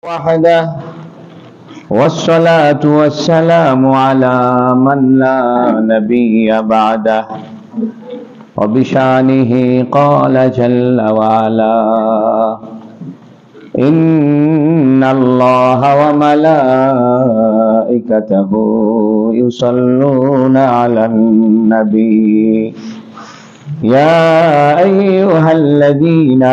وحده والصلاة والسلام على من لا نبي بعده وبشانه قال جل وعلا إن الله وملائكته يصلون على النبي يا أيها الذين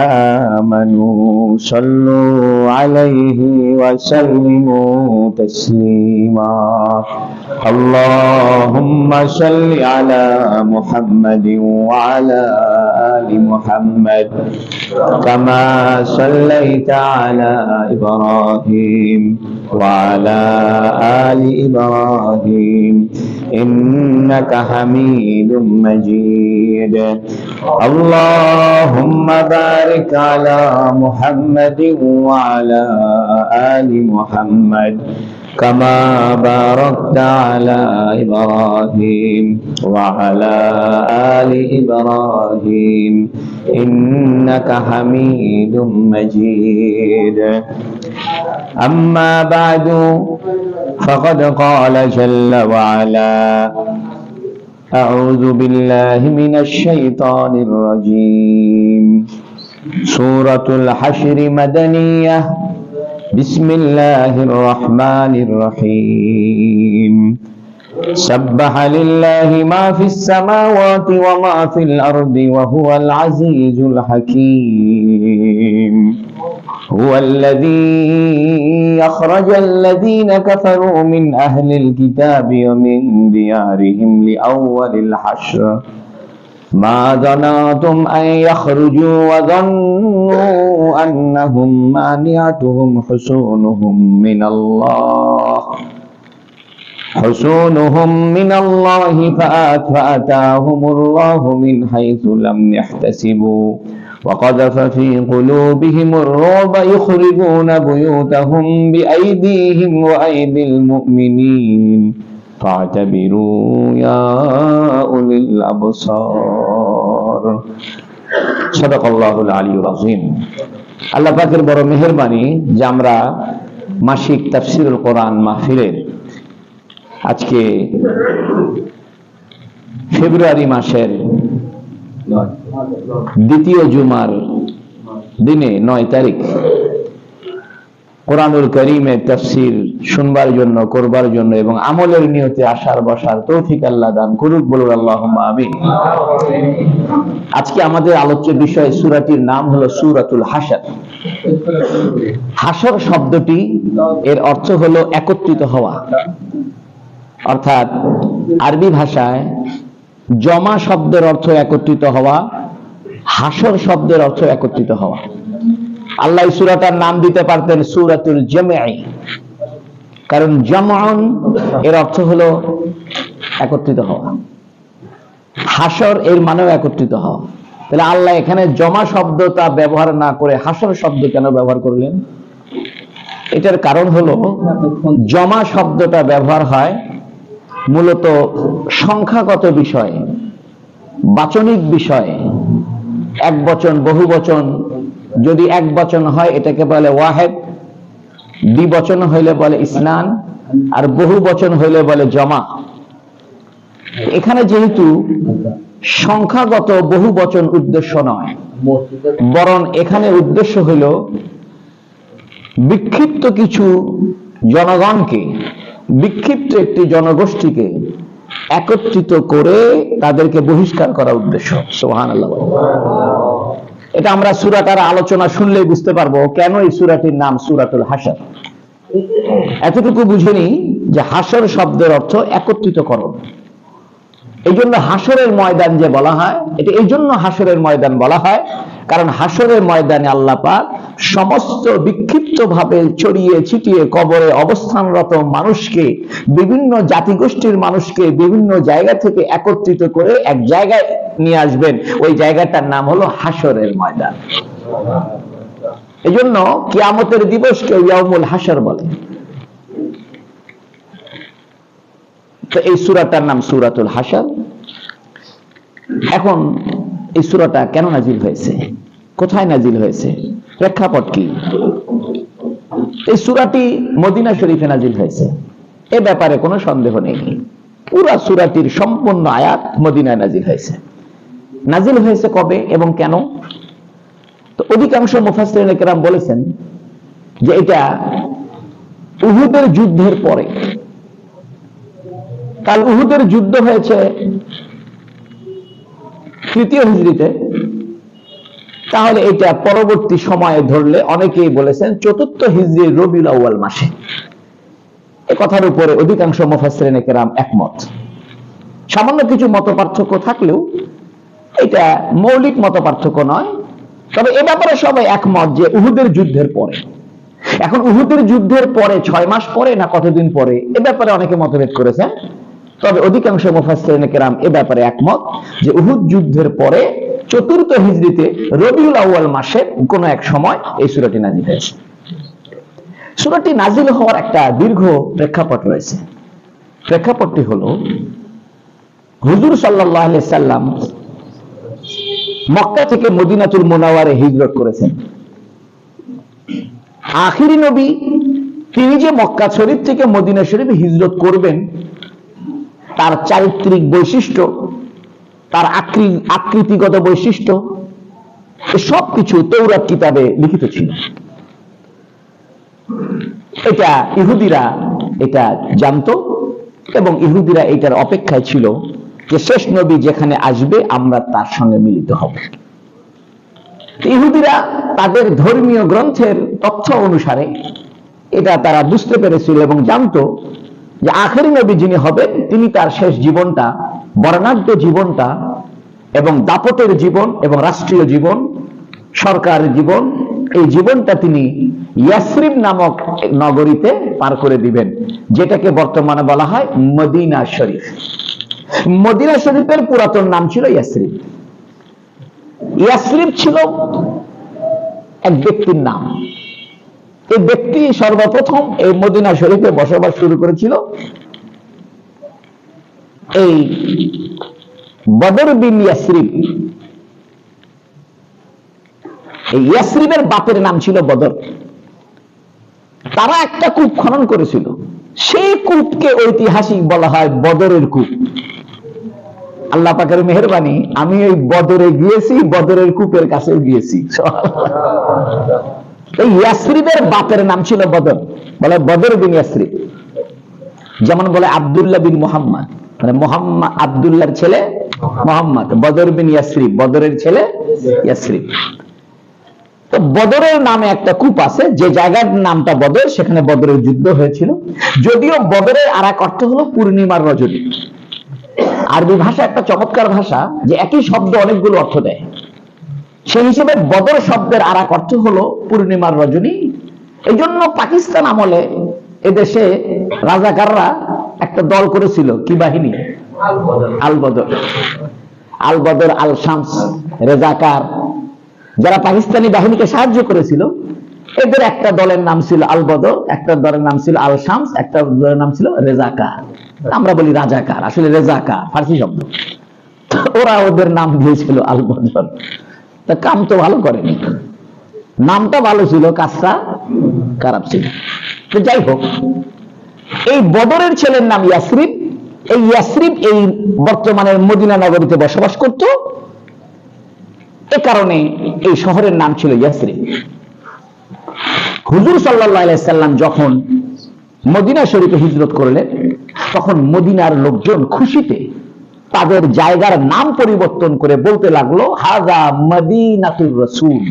آمنوا صلوا عليه وسلموا تسليما اللهم صل على محمد وعلى آل محمد كما صليت على إبراهيم وعلى آل إبراهيم إنك حميد مجيد اللهم بارك على محمد وعلى آل محمد كما باركت على إبراهيم وعلى آل إبراهيم إنك حميد مجيد أما بعد فقد قال جل وعلا أعوذ بالله من الشيطان الرجيم سورة الحشر مدنية بسم الله الرحمن الرحيم سبح لله ما في السماوات وما في الأرض وهو العزيز الحكيم هو الذي أخرج الذين كفروا من أهل الكتاب ومن ديارهم لأول الحشر ما ظننتم أن يخرجوا وظنوا أنهم مانعتهم حصونهم من الله فأتاهم الله من حيث لم يحتسبوا وقذف في قلوبهم الرعب يخربون بيوتهم بأيديهم وأيدي المؤمنين فاعتبروا يا أولي الأبصار صدق الله العلي العظيم আল্লাহ পাকের বড় মেহেরবানি যে আমরা মাসিক তাফসীরুল কোরআন মাহফিলের আজকে ফেব্রুয়ারি মাসের দ্বিতীয় জুমার দিনে 9 তারিখ কোরআনুল কারীমের তাফসীর শুনবার জন্য করবার জন্য এবং আমলের নিয়তে আসার বসার তৌফিক আল্লাহ দান করুক বলুন আল্লাহুম্মা আমিন। আজকে আমাদের আলোচ্য বিষয় সূরাটির নাম হলো সূরাতুল হাশর। হাশর শব্দটি এর অর্থ হলো একত্রিত হওয়া, অর্থাৎ আরবি ভাষায় জমা শব্দের অর্থ একত্রিত হওয়া, হাশর শব্দের অর্থ একত্রিত হওয়া। আল্লাহ এই সূরাটার নাম দিতে পারতেন সূরাতুল জামঈ, কারণ জামউন এর অর্থ হলো একত্রিত হওয়া, হাশর এর মানেও একত্রিত হওয়া। তাহলে আল্লাহ এখানে জমা শব্দটা ব্যবহার না করে হাশর শব্দ কেন ব্যবহার করলেন? এটার কারণ হলো জমা শব্দটা ব্যবহার হয় মূলত সংখ্যাগত বিষয়ে, বাচনিক বিষয়ে। এক বচন, বহু বচন, যদি এক বচন হয় এটাকে বলে ওয়াহেদ, দ্বিবচন হইলে বলে ইসনান, আর বহু বচন হইলে বলে জমা। এখানে যেহেতু সংখ্যাগত বহু বচন উদ্দেশ্য নয়, বরং এখানে উদ্দেশ্য হইল বিক্ষিপ্ত কিছু জনগণকে, বিক্ষিপ্ত একটি জনগোষ্ঠীকে একত্রিত করে তাদেরকে বহিষ্কার করা উদ্দেশ্য। সুবহানাল্লাহ। এটা আমরা সূরাটার আলোচনা শুনলেই বুঝতে পারবো কেন এই সূরাটির নাম সূরাতুল হাশর। এতটুকু বুঝেনি যে হাশর শব্দের অর্থ একত্রিতকরণ। এই জন্য হাশরের ময়দান যে বলা হয়, এটা এই জন্য হাশরের ময়দান বলা হয় কারণ হাশরের ময়দানে আল্লাহ পাক সমস্ত বিক্ষিপ্ত ভাবে ছড়িয়ে ছিটিয়ে কবরে অবস্থানরত মানুষকে, বিভিন্ন জাতিগোষ্ঠীর মানুষকে বিভিন্ন জায়গা থেকে একত্রিত করে এক জায়গায় নিয়ে আসবেন। ওই জায়গাটার নাম হলো হাশরের ময়দান। এই জন্য কিয়ামতের দিবসকে ইয়াউমুল হাশর বলে। তো এই সূরাটার নাম সূরাতুল হাশর। এখন এই সূরাটা কেন নাজিল হয়েছে, কোথায় নাজিল হয়েছে, প্রেক্ষাপট কি? এই সূরাটি মদিনা শরীফে নাজিল হয়েছে, এ ব্যাপারে কোনো সন্দেহ নেই। পুরা সূরাটির সম্পূর্ণ আয়াত মদিনায় নাজিল হয়েছে। নাজিল হয়েছে কবে এবং কেন? তো অধিকাংশ মুফাসসিরিন কেরাম বলেছেন যে এটা উহুদের যুদ্ধের পরে। কাল উহুদের যুদ্ধ হয়েছে 3য় হিজরিতে, তাহলে এটা পরবর্তী সময়ে ধরলে অনেকেই বলেছেন 4র্থ হিজরির রবিউল আউয়াল মাসে। এ কথার উপরে অধিকাংশ মুফাসসিরিন কেরাম একমত। সামান্য কিছু মতপার্থক্য থাকলেও এটা মৌলিক মতপার্থক্য নয়, তবে এ ব্যাপারে সবাই একমত যে উহুদের যুদ্ধের পরে। এখন উহুদের যুদ্ধের পরে 6 মাস পরে না কতদিন পরে, এ ব্যাপারে অনেকে মতভেদ করেছেন, তবে অধিকাংশ মুফাসসিরিন কেরাম এ ব্যাপারে একমত যে উহুদ যুদ্ধের পরে 4র্থ হিজরিতে রবিউল আউয়াল মাসে কোন এক সময় এই সূরাটি নাজিল হয়েছে। সূরাটি নাজিল হওয়ার একটা দীর্ঘ প্রেক্ষাপট রয়েছে। প্রেক্ষাপটটি হলো, হুজুর সাল্লাল্লাহু আলাইহি সাল্লাম মক্কা থেকে মদিনাতুল মুনাওয়ারে হিজরত করেছেন। আখিরি নবী তিনি যে মক্কা শরীফ থেকে মদিনা শরীফে হিজরত করবেন, তার চারিত্রিক বৈশিষ্ট্য, তার আকৃতিগত বৈশিষ্ট্য সবকিছু তাওরাত কিতাবে লিখিত ছিল। এটা ইহুদিরা এটা জানতো এবং ইহুদিরা এটার অপেক্ষায় ছিল যে শেষ নবী যেখানে আসবে আমরা তার সঙ্গে মিলিত হব। ইহুদিরা তাদের ধর্মীয় গ্রন্থের তথ্য অনুসারে এটা তারা বুঝতে পেরেছিল এবং জানতো যে আখেরি নবী যিনি হবেন তিনি তার শেষ জীবনটা, বর্ণাঢ্য জীবনটা এবং দাপটের জীবন এবং রাষ্ট্রীয় জীবন, সরকারের জীবন, এই জীবনটা তিনি ইয়াসরিব নামক নগরীতে পার করে দিবেন, যেটাকে বর্তমানে বলা হয় মদিনা শরীফ। মদিনা শরীফের পুরাতন নাম ছিল ইয়াসরিব। ইয়াসরিব ছিল এক ব্যক্তির নাম। এই ব্যক্তি সর্বপ্রথম এই মদিনা শরীফে বসবাস শুরু করেছিল এই বদর বিন ইয়াসরিব। এই ইয়াসরিবের বাপের নাম ছিল বদর। তারা একটা কূপ খনন করেছিল, সেই কূপকে ঐতিহাসিক বলা হয় বদরের কূপ। আল্লাহ পাকের মেহেরবানি, আমি এই বদরে গিয়েছি, বদরের কূপের কাছে গিয়েছি। এই ইয়াসরিবের বাপের নাম ছিল বদর, বলে বদর বিন ইয়াসরিব। যেমন বলে আব্দুল্লাহ বিন মুহাম্মদ, মানে মোহাম্মদ আব্দুল্লাহর ছেলে মোহাম্মদ, বদর বিন ইয়াসরিব, বদরের ছেলে ইয়াসরিব। তো বদরের নামে একটা কূপ আছে, যে জায়গার নামটা বদর, সেখানে বদরের যুদ্ধ হয়েছিল। যদিও বদরের আর এক অর্থ হলো পূর্ণিমার রজনী। আরবি ভাষা একটা চমৎকার ভাষা, যে একই শব্দ অনেকগুলো অর্থ দেয়। সেই হিসেবে বদর শব্দের আর এক অর্থ হলো পূর্ণিমার রজনী। এই জন্য পাকিস্তান আমলে এদেশে রাজাকাররা একটা দল করেছিল, কি বাহিনী? আল বদর। আল বদর, আল শামস, রেজাকার, যারা পাকিস্তানি বাহিনীকে সাহায্য করেছিল, এদের একটা দলের নাম ছিল আল বদর, একটা দলের নাম ছিল আল শামস, একটা দলের নাম ছিল রেজাকার। আমরা বলি রাজাকার, আসলে রেজাকার ফার্সি শব্দ। ওরা ওদের নাম দিয়েছিল আল বদর। তা কাম তো ভালো করেনি, নামটা ভালো ছিল, কাজটা খারাপ ছিল। তো যাই হোক, এই বদরের ছেলের নাম ইয়াসরিব। এই ইয়াসরিব এই বর্তমানের মদিনা নগরীতে বসবাস করত, এ কারণে এই শহরের নাম ছিল ইয়াসরিব। হুজুর সাল্লাল্লাহু আলাইহি সাল্লাম যখন মদিনা শরীফে হিজরত করলেন, তখন মদিনার লোকজন খুশিতে তাদের জায়গার নাম পরিবর্তন করে বলতে লাগলো, হাযা মদিনাতুর রাসূল।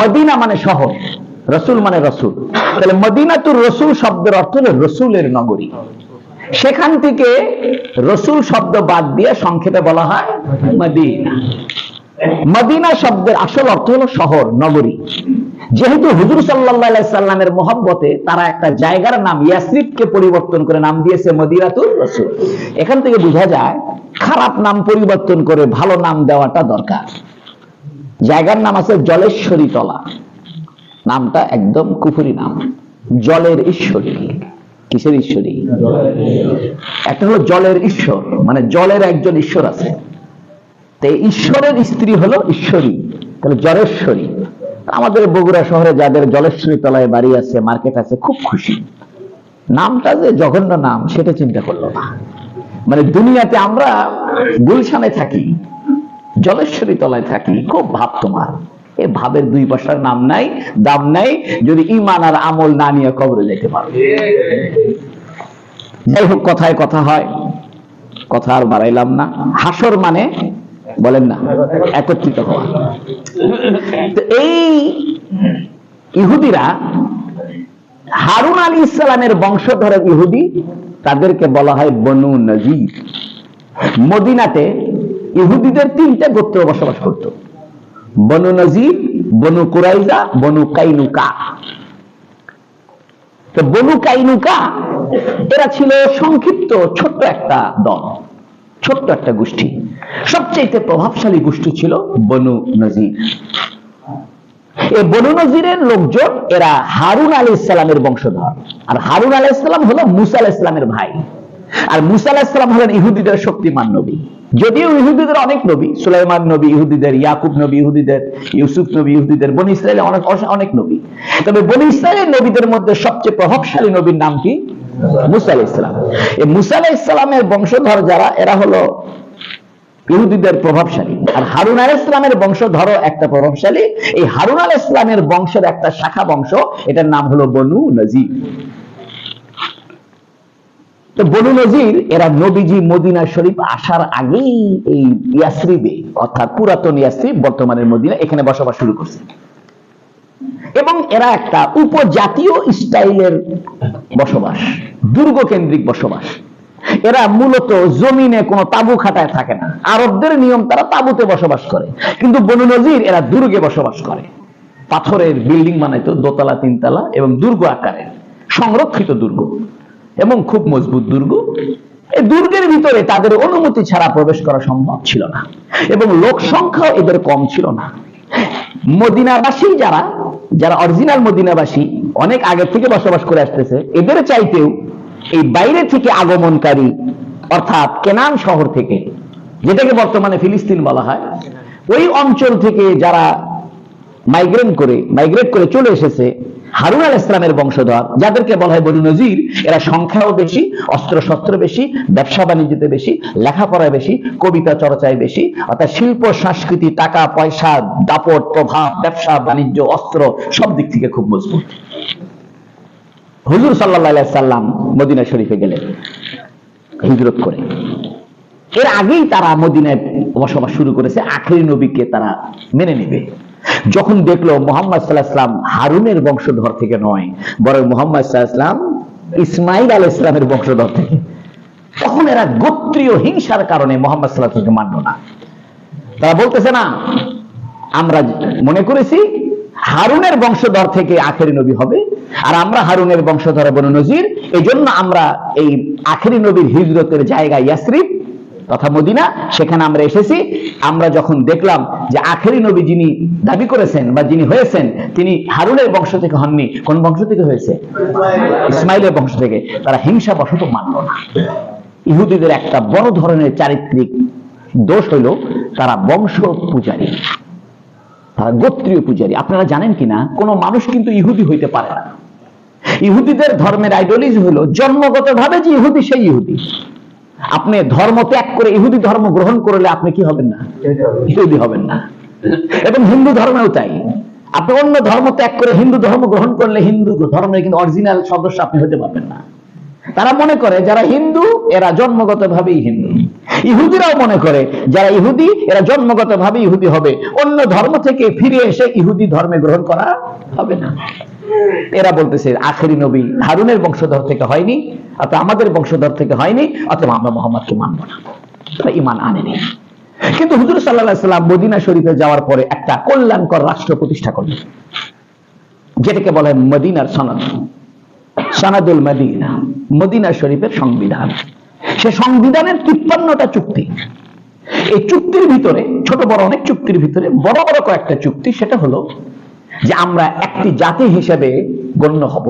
মদিনা মানে শহর, রাসূল মানে রাসূল। তাহলে মদিনাতুর রাসূল শব্দের অর্থ হলো রাসূলের নগরী। সেখান থেকে রাসূল শব্দ বাদ দিয়ে সংক্ষেপে বলা হয় মদিনা। মদিনা শব্দের আসল অর্থ হলো শহর, নগরী। যেহেতু হুজুর সাল্লাল্লাহু আলাইহি সাল্লামের মহব্বতে তারা একটা জায়গার নাম ইয়াসরিবকে পরিবর্তন করে নাম দিয়েছে মদিনাতুর রাসূল। এখান থেকে বোঝা যায় খারাপ নাম পরিবর্তন করে ভালো নাম দেওয়াটা দরকার। জায়গার নাম আছে জলেশ্বরী তলা, নামটা একদম কুফরি নাম। জলের ঈশ্বরী। কিসের ঈশ্বরী? একটা হলো জলের ঈশ্বর, মানে জলের একজন ঈশ্বর আছে। তো ঈশ্বরের স্ত্রী হলো ঈশ্বরী, তাহলে জলেশ্বরী। আমাদের বগুড়া শহরে যাদের জলেশ্বরী তলায় বাড়ি আছে, মার্কেট আছে, খুব খুশি। নামটা যে জঘন্য নাম সেটা চিন্তা করলো না। মানে দুনিয়াতে আমরা গুলশানে থাকি, জলেশ্বরী তলায় থাকি, খুব ভাব তোমার, এ ভাবের 2 পয়সার নাম নাই, দাম নাই, যদি ঈমান আর আমল না নিয়ে কবরে যেতে পারবে। যাই হোক, কথায় কথা হয়, কথা আর বাড়াইলাম না। হাসর মানে বলেন না একত্রিত হওয়া। তো এই ইহুদিরা হারুন আলাইহিস সালামের বংশধরের ইহুদি, তাদেরকে বলা হয় বনু নজির। মদিনাতে ইহুদিদের 3টে গোত্র বসবাস করত, বনু নজির, বনু কুরাইজা, বনু কাইনুকা। তো বনু কাইনুকা এরা ছিল সংক্ষিপ্ত ছোট্ট একটা দল, ছোট্ট একটা গোষ্ঠী। সবচেয়ে প্রভাবশালী গোষ্ঠী ছিল বনু নজির। এই বনু নজিরের লোকজন এরা হারুন আলাইহিস সালামের বংশধর। আর হারুন আলাইহিস সালাম হলো মুসা আলাইহিস সালামের ভাই। আর মুসা আলাইহিস সালাম হলেন ইহুদিদের শক্তিমান নবী। যদিও ইহুদিদের অনেক নবী, সুলাইমান নবী ইহুদিদের, ইয়াকুব নবী ইহুদিদের, ইউসুফ নবী ইহুদিদের, বনী ইসরায়েলের অনেক নবী। তবে বনী ইসরায়েলের নবীদের মধ্যে সবচেয়ে প্রভাবশালী নবীর নাম কি? মুসা আলাইহিস সালাম। এই মুসা আলাইহিস সালামের বংশধর যারা, এরা হলো ইহুদিদের প্রভাবশালী। আর হারুন আলাইহিস সালামের বংশধর একটা প্রভাবশালী। এই হারুন আলাইহিস সালামের বংশের একটা শাখা বংশ, এটার নাম হলো বনু নজির। তো বনু নজির এরা নবীজি মদিনা শরীফ আসার আগেই এই ইয়াসরিবে, অর্থাৎ পুরাতন ইয়াসরিব, বর্তমানের মদিনা, এখানে বসবাস শুরু করছে। এবং এরা একটা উপজাতীয় স্টাইলের বসবাস, দুর্গ কেন্দ্রিক বসবাস। এরা মূলত জমিনে কোনো তাবু খাটায় থাকে না। আরবদের নিয়ম, তারা তাবুতে বসবাস করে, কিন্তু বনু নজির এরা দুর্গে বসবাস করে। পাথরের বিল্ডিং বানাইতো, 2 তলা 3 তলা, এবং দুর্গ আকারের, সংরক্ষিত দুর্গ, এবং খুব মজবুত দুর্গ। এই দুর্গের ভিতরে তাদের অনুমতি ছাড়া প্রবেশ করা সম্ভব ছিল না, এবং লোক সংখ্যা এদের কম ছিল না। মদিনাবাসী যারা অরিজিনাল মদিনাবাসী, অনেক আগে থেকে বসবাস করে আসতেছে, এদের চাইতেও এই বাইরে থেকে আগমনকারী, অর্থাৎ কেনান শহর থেকে, যেটাকে বর্তমানে ফিলিস্তিন বলা হয়, ওই অঞ্চল থেকে যারা মাইগ্রেট করে চলে এসেছে, হারুন আলাইহিস সালামের বংশধর, যাদেরকে বলা হয় বনু নজির, এরা সংখ্যাও বেশি, অস্ত্র শস্ত্র বেশি, ব্যবসা বাণিজ্যতে বেশি, লেখাপড়ায় বেশি, কবিতা চর্চায় বেশি, অর্থাৎ শিল্প সংস্কৃতি, টাকা পয়সা, দাপট প্রভাব, ব্যবসা বাণিজ্য, অস্ত্র, সব দিক থেকে খুব মজবুত। হুজুর সাল্লাল্লাহু আলাইহি সাল্লাম মদিনা শরীফে গেলেন হিজরত করে। এর আগেই তারা মদিনায় বসবাস শুরু করেছে, আখেরি নবীকে তারা মেনে নেবে। যখন দেখলো মুহাম্মদ সাল্লাল্লাহু আলাইহি সাল্লাম হারুনের বংশধর থেকে নয়, বরং মুহাম্মদ সাল্লাল্লাহু আলাইহি সাল্লাম ইসমাঈল আলাইহিস সালামের বংশধর থেকে, তখন এরা গোত্রীয় হিংসার কারণে মুহাম্মদ সাল্লাল্লাহু আলাইহি সাল্লামকে মানল না। তারা বলতেছে, না, আমরা মনে করেছি হারুনের বংশধর থেকে আখেরি নবী হবে, আর আমরা হারুনের বংশধর বনু নজির, এই জন্য আমরা এই আখেরি নবীর হিজরতের জায়গা ইয়াসরিব তথা মদিনা, সেখানে আমরা এসেছি। আমরা যখন দেখলাম যে আখেরি নবী যিনি দাবি করেছেন বা যিনি হয়েছেন, তিনি হারুনের বংশ থেকে হননি, কোন বংশ থেকে হয়েছে? ইসমাইলের বংশ থেকে। তারা হিংসা বশত মানল না। ইহুদিদের একটা বড় ধরনের চারিত্রিক দোষ হইল, তারা বংশ পূজারী, তারা গোত্রীয় পূজারী। আপনারা জানেন কিনা, কোন মানুষ কিন্তু ইহুদি হইতে পারে না। ইহুদিদের ধর্মের আইডিওলজি হলো জন্মগতভাবে যে ইহুদি সেই ইহুদি। আপনি ধর্ম ত্যাগ করে ইহুদি ধর্ম গ্রহণ করলে আপনি কি হবেন না? ইহুদি হবেন না। এবং হিন্দু ধর্মেও তাই। আপনি অন্য ধর্ম ত্যাগ করে হিন্দু ধর্ম গ্রহণ করলে হিন্দু ধর্মের কিন্তু অরিজিনাল সদস্য আপনি হতে পারবেন না। তারা মনে করে যারা হিন্দু এরা জন্মগতভাবেই হিন্দু। ইহুদিরাও মনে করে যারা ইহুদি এরা জন্মগতভাবে ইহুদি হবে, অন্য ধর্ম থেকে ফিরে এসে ইহুদি ধর্মে গ্রহণ করা হবে না। এরা বলতেছে আখেরি নবী হারুনের বংশধর থেকে হয়নি, অর্থাৎ আমাদের বংশধর থেকে হয়নি, অথবা আমরা মুহাম্মদকে মানব না। তারা ঈমান আনেনি। কিন্তু হুজুর সাল্লাল্লাহু আলাইহি সাল্লাম মদিনা শরীফে যাওয়ার পরে একটা কল্যাণকর রাষ্ট্র প্রতিষ্ঠা করলেন, যেটাকে বলা হয় মদিনার সনদ, সনদুল মদিনা, মদিনা শরীফের সংবিধান। সে সংবিধানের 53টা চুক্তি। এই চুক্তির ভিতরে ছোট বড় অনেক চুক্তির ভিতরে বড় বড় কয়েকটা চুক্তি, সেটা হলো যে আমরা একটি জাতি হিসেবে গণ্য হব।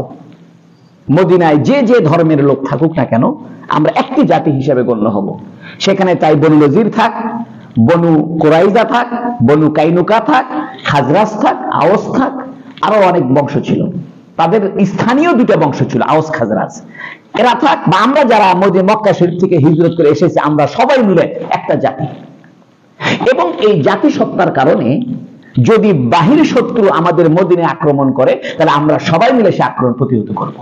মদিনায় যে যে ধর্মের লোক থাকুক না কেন, আমরা একটি জাতি হিসেবে গণ্য হব। সেখানে তাই বনু নজির থাক, বনু কুরাইজা থাক, বনু কাইনুকা থাক, খাজরাজ থাক, আওস থাক, আরো অনেক বংশ ছিল। তাদের স্থানীয় দুটো বংশ ছিল, আওস খাজরাজ। এরা থাক বা আমরা যারা মক্কা শরীফ থেকে হিজরত করে এসেছি, আমরা সবাই মিলে একটা জাতি। এবং এই জাতি সত্তার কারণে যদি বাহির শত্রু আমাদের মদিনায় আক্রমণ করে, তাহলে আমরা সবাই মিলে সে আক্রমণ প্রতিহত করব।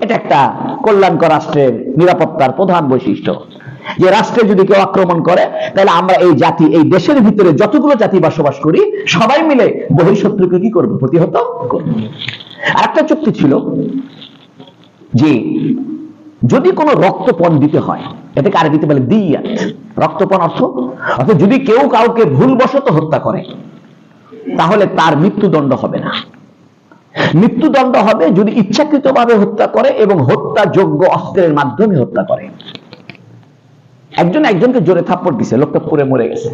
এটা একটা কল্যাণকর রাষ্ট্রের নিরাপত্তার প্রধান বৈশিষ্ট্য, যে রাষ্ট্রে যদি কেউ আক্রমণ করে, তাহলে আমরা এই জাতি, এই দেশের ভিতরে যতগুলো জাতি বসবাস করি, সবাই মিলে বহিঃশত্রুকে কি করব? প্রতিহত করব। আরেকটা চুক্তি ছিল যে যদি কোনো রক্তপণ দিতে হয়, এটাকে আরবিতে বলে দিয়াত। রক্তপণ অর্থাৎ যদি কেউ কাউকে ভুলবশত হত্যা করে, তাহলে তার মৃত্যুদণ্ড হবে না। মৃত্যুদণ্ড হবে যদি ইচ্ছাকৃতভাবে হত্যা করে এবং হত্যাযোগ্য অস্ত্রের মাধ্যমে হত্যা করে। একজনকে জোরে থাপ্পড় দিছে, লোকটা পুড়ে মরে গেছে,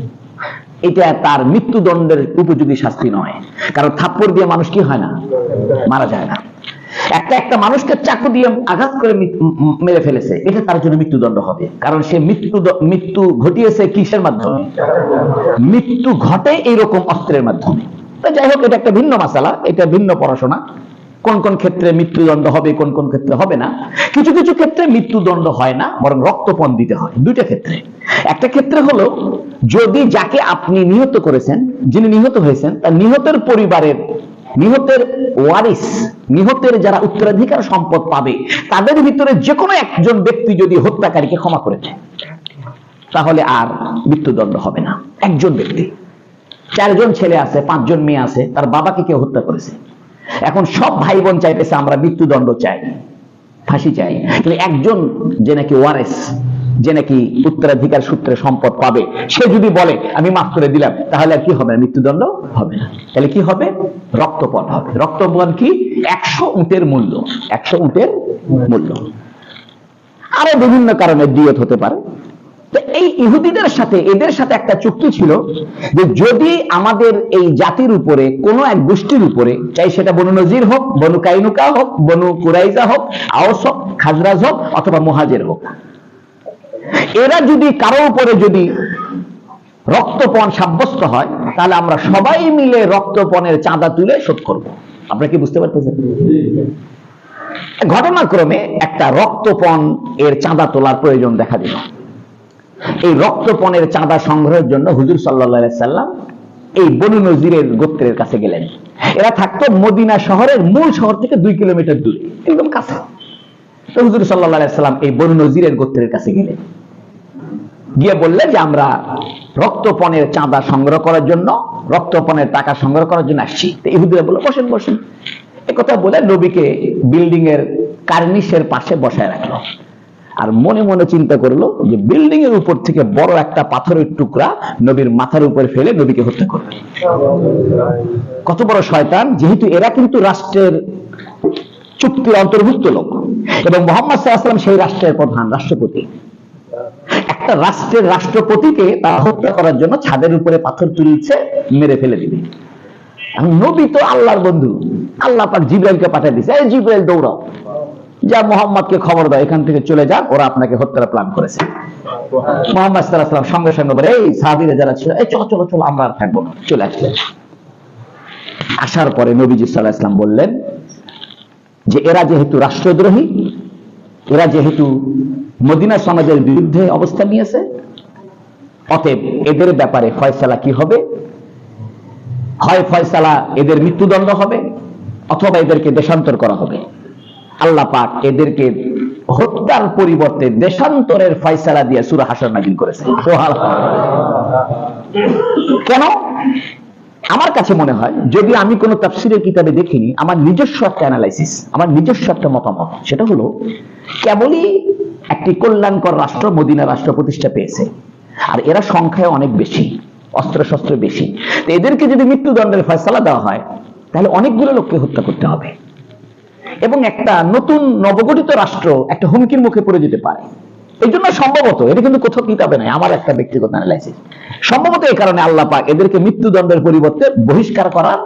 এটা তার মৃত্যুদণ্ডের উপযোগী শাস্তি নয়। কারণ থাপ্পড় দিয়ে মানুষ কি হয় না? মারা যায় না। একটা মানুষকে চাকু দিয়ে আঘাত করে মেরে ফেলেছে, এটা তার জন্য মৃত্যুদণ্ড হবে। কারণ সে মৃত্যু ঘটিয়েছে কিসের মাধ্যমে? মৃত্যু ঘটে এইরকম অস্ত্রের মাধ্যমে। যাই হোক, এটা একটা ভিন্ন মাসালা, এটা ভিন্ন পড়াশোনা। কোন কোন ক্ষেত্রে মৃত্যুদণ্ড হবে, কোন কোন ক্ষেত্রে হবে না। কিছু কিছু ক্ষেত্রে মৃত্যুদণ্ড হয় না, বরং রক্তপণ দিতে হয়। দুইটা ক্ষেত্রে। একটা ক্ষেত্রে হলো যদি যাকে আপনি নিহত করেছেন, যিনি নিহত হয়েছেন, তার নিহতের পরিবারের, নিহতের ওয়ারিস, নিহতের যারা উত্তরাধিকার সম্পদ পাবে, তাদের ভিতরে যে কোনো একজন ব্যক্তি যদি হত্যাকারীকে ক্ষমা করে দেয়, তাহলে আর মৃত্যুদণ্ড হবে না। একজন ব্যক্তি, 4 জন ছেলে আছে, 5 জন মেয়ে আছে, তার বাবাকে কেউ হত্যা করেছে। এখন সব ভাই বোন চাইতেছে আমরা মৃত্যুদণ্ড চাই, ফাঁসি চাই। কিন্তু একজন যে নাকি ওয়ারিস, যে নাকি উত্তরাধিকার সূত্রে সম্পদ পাবে, সে যদি বলে আমি মাফ করে দিলাম, তাহলে আর কি হবে? মৃত্যুদণ্ড হবে না। তাহলে কি হবে? রক্তপণ হবে। রক্তপণ কি? 100 উটের মূল্য। 100 উটের মূল্য। আরো বিভিন্ন কারণে দিয়ত হতে পারে। এই ইহুদিদের সাথে, এদের সাথে একটা চুক্তি ছিল যে যদি আমাদের এই জাতির উপরে কোন এক গোষ্ঠীর উপরে, চাই সেটা বনু নজির হোক, বনু কাইনুকা হোক, বনু কুরাইজা হোক, আওস হোক, খাজরাজ হোক, অথবা মুহাজির হোক, এরা যদি কারো উপরে যদি রক্তপণ সাব্যস্ত হয়, তাহলে আমরা সবাই মিলে রক্তপণের চাঁদা তুলে শোধ করব। আপনারা কি বুঝতে পারতেছেন? ঘটনাক্রমে একটা রক্তপণ এর চাঁদা তোলার প্রয়োজন দেখা দিল। এই রক্তপণের চাঁদা সংগ্রহের জন্য হুজুর সাল্লাল্লাহু আলাইহি সাল্লাম এই বনু নজিরের গোত্রের কাছে গেলেন। এরা থাকতো মদিনা শহরের মূল শহর থেকে 2 কিলোমিটার দূরে, একদম কাছে। তো হুজুর সাল্লাল্লাহু আলাইহি সাল্লাম এই বনু নজিরের গোত্রের কাছে গেলেন, গিয়ে বললেন যে আমরা রক্তপণের চাঁদা সংগ্রহ করার জন্য, রক্তপণের টাকা সংগ্রহ করার জন্য আসছি। ইহুদিরা বলল বসেন বসেন। একথা বলে নবীকে বিল্ডিং এর কার্নিশের পাশে বসায় রাখলো। আর মনে মনে চিন্তা করলো যে বিল্ডিং এর উপর থেকে বড় একটা পাথরের টুকরা নবীর মাথার উপর ফেলে নবীকে হত্যা করবে। কত বড় শয়তান! যেহেতু এরা কিন্তু রাষ্ট্রের চুক্তির অন্তর্ভুক্ত লোক এবং মুহাম্মদ সাল্লাল্লাহু আলাইহি ওয়াসাল্লাম সেই রাষ্ট্রের প্রধান, রাষ্ট্রপতি। একটা রাষ্ট্রের রাষ্ট্রপতিকে তারা হত্যা করার জন্য ছাদের উপরে পাথর তুলছে, মেরে ফেলে দিবে। নবী তো আল্লাহর বন্ধু, আল্লাহ পাক জিবরাইলকে পাঠিয়ে দিয়েছে, এই জিবরাইল দৌড়াও, যা মুহাম্মদকে খবর দাও এখান থেকে চলে যান, ওরা আপনাকে হত্যার প্ল্যান করেছে। মুহাম্মদ সাল্লাল্লাহু আলাইহি ওয়াসাল্লাম সঙ্গে সঙ্গে বলে, এই সাহাবীরা যারা ছিল, এই চলো চলো চলো, আমরা আর থাকবো না, চলে আসলেন। আসার পরে নবীজি সাল্লাল্লাহু আলাইহি ওয়াসাল্লাম বললেন যে এরা যেহেতু রাষ্ট্রদ্রোহী, এরা যেহেতু মদিনা সমাজের বিরুদ্ধে অবস্থান নিয়েছে, অতএব এদের ব্যাপারে ফয়সালা কি হবে? হয় ফয়সালা এদের মৃত্যুদণ্ড হবে, অথবা এদেরকে দেশান্তর করা হবে। আল্লাহ পাক এদেরকে হত্যার পরিবর্তে দেশান্তরের ফয়সালা দিয়ে সূরা হাশর নাযিল করেছে। কেন? আমার কাছে মনে হয়, যদি আমি কোনো তাফসীরের কিতাবে দেখিনি, আমার নিজস্ব একটা অ্যানালাইসিস, আমার নিজস্ব একটা মতামত, সেটা হলো কেবলই একটি কল্যাণকর রাষ্ট্র, মদিনা রাষ্ট্র প্রতিষ্ঠা পেয়েছে, আর এরা সংখ্যায় অনেক বেশি, অস্ত্রশস্ত্র বেশি। তো এদেরকে যদি মৃত্যুদণ্ডের ফয়সালা দেওয়া হয়, তাহলে অনেকগুলো লোককে হত্যা করতে হবে এবং একটা নতুন নবগঠিত রাষ্ট্র একটা হুমকির মুখে পড়ে যেতে পারে। এই জন্য সম্ভবত, এটা কিন্তু কোথাও কিতাবে নাই, আমার একটা ব্যক্তিগত অ্যানালাইসিস, সম্ভবত এই কারণে আল্লাহ পাক এদেরকে মৃত্যুদণ্ডের পরিবর্তে বহিষ্কার করার,